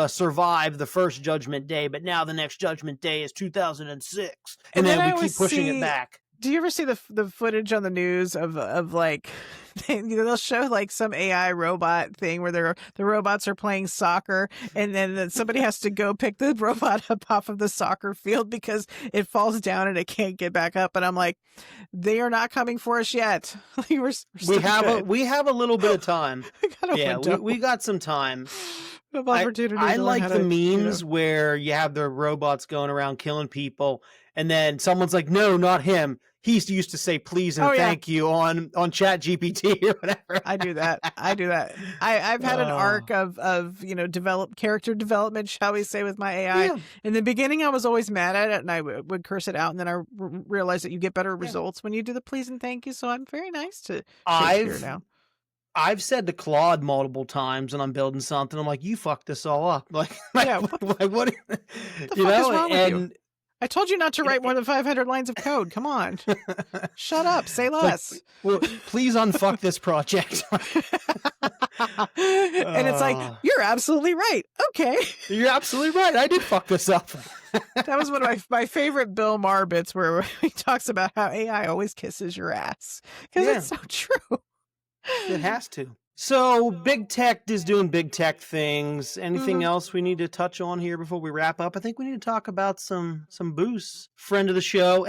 survived the first Judgment Day, but now the next Judgment Day is 2006, and then we keep pushing it back. Do you ever see the footage on the news of like they'll show like some AI robot thing where the robots are playing soccer, and then somebody has to go pick the robot up off of the soccer field because it falls down and it can't get back up, and I'm like, they are not coming for us yet. we have a little bit of time. we got some time. I like the memes where you have the robots going around killing people, and then someone's like, "No, not him. He used to say please and thank you on ChatGPT or whatever." I do that. I've had an arc of character development, shall we say, with my AI. Yeah. In the beginning, I was always mad at it, and I would curse it out, and then I realized that you get better results when you do the please and thank you. So I'm very nice to Shakespeare now. I've said to Claude multiple times when I'm building something, I'm like, "You fucked this all up." Like what? The fuck is wrong with you? I told you not to write more than 500 lines of code. Come on. Shut up. Say less. Well, please unfuck this project. And it's like, you're absolutely right. Okay. You're absolutely right. I did fuck this up. That was one of my favorite Bill Maher bits where he talks about how AI always kisses your ass. Because it's so true. It has to. So big tech is doing big tech things. Anything else we need to touch on here before we wrap up? I think we need to talk about some boosts. Friend of the show,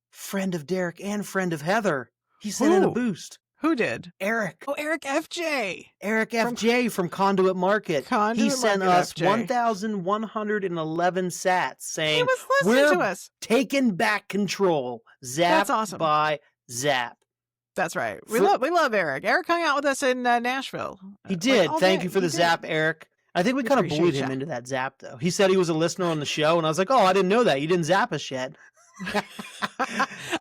friend of Derek and friend of Heather. He sent in a boost. Who did? Eric. Oh, Eric FJ. Eric FJ from Conduit Market. He sent us 1,111 sats saying, he was listening to us. Taking back control. Zap by Zap. That's right. We love Eric. Eric hung out with us in Nashville. He did. Thank you for the Zap, Eric. I think we kind of bullied him into that Zap, though. He said he was a listener on the show, and I was like, "Oh, I didn't know that. You didn't Zap us yet."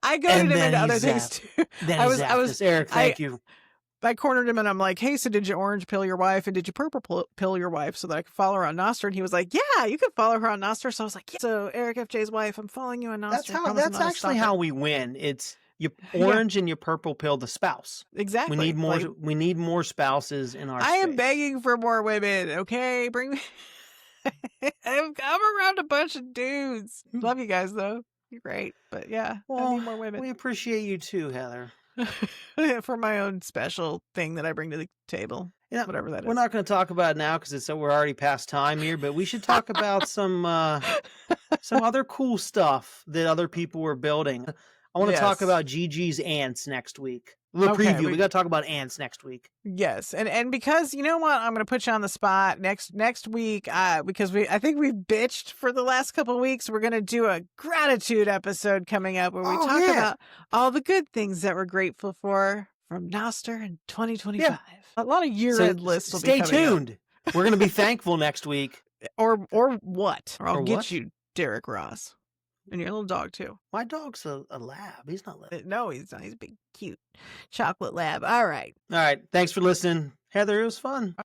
I goaded him into other things too. Then I was Eric. Thank you. I cornered him and I'm like, "Hey, so did you orange pill your wife and did you purple pill your wife so that I could follow her on Nostr?" And he was like, "Yeah, you could follow her on Nostr." So I was like, "Yeah. So Eric FJ's wife, I'm following you on Nostr." That's actually how we win. It's you orange and you purple pill the spouse. Exactly. We need more. We need more spouses in our. I am begging for more women. Okay, bring me. I'm around a bunch of dudes. Love you guys though. You're great, but I need more women. We appreciate you too, Heather. For my own special thing that I bring to the table. Yeah, whatever that is. We're not going to talk about it now because we're already past time here, but we should talk about some other cool stuff that other people were building. I want to talk about Gigi's ants next week. Preview. We got to talk about ants next week. Yes, and because you know what, I'm going to put you on the spot next week. Because I think we've bitched for the last couple of weeks. We're going to do a gratitude episode coming up where we talk about all the good things that we're grateful for from Nostr in 2025. Yeah. A lot of year-end lists will be coming. Stay tuned. We're going to be thankful next week. Or what? Or I'll get you, Derek Ross. And your little dog, too. My dog's a lab. He's not lab. No, he's not. He's a big, cute chocolate lab. All right. Thanks for listening. Heather, it was fun.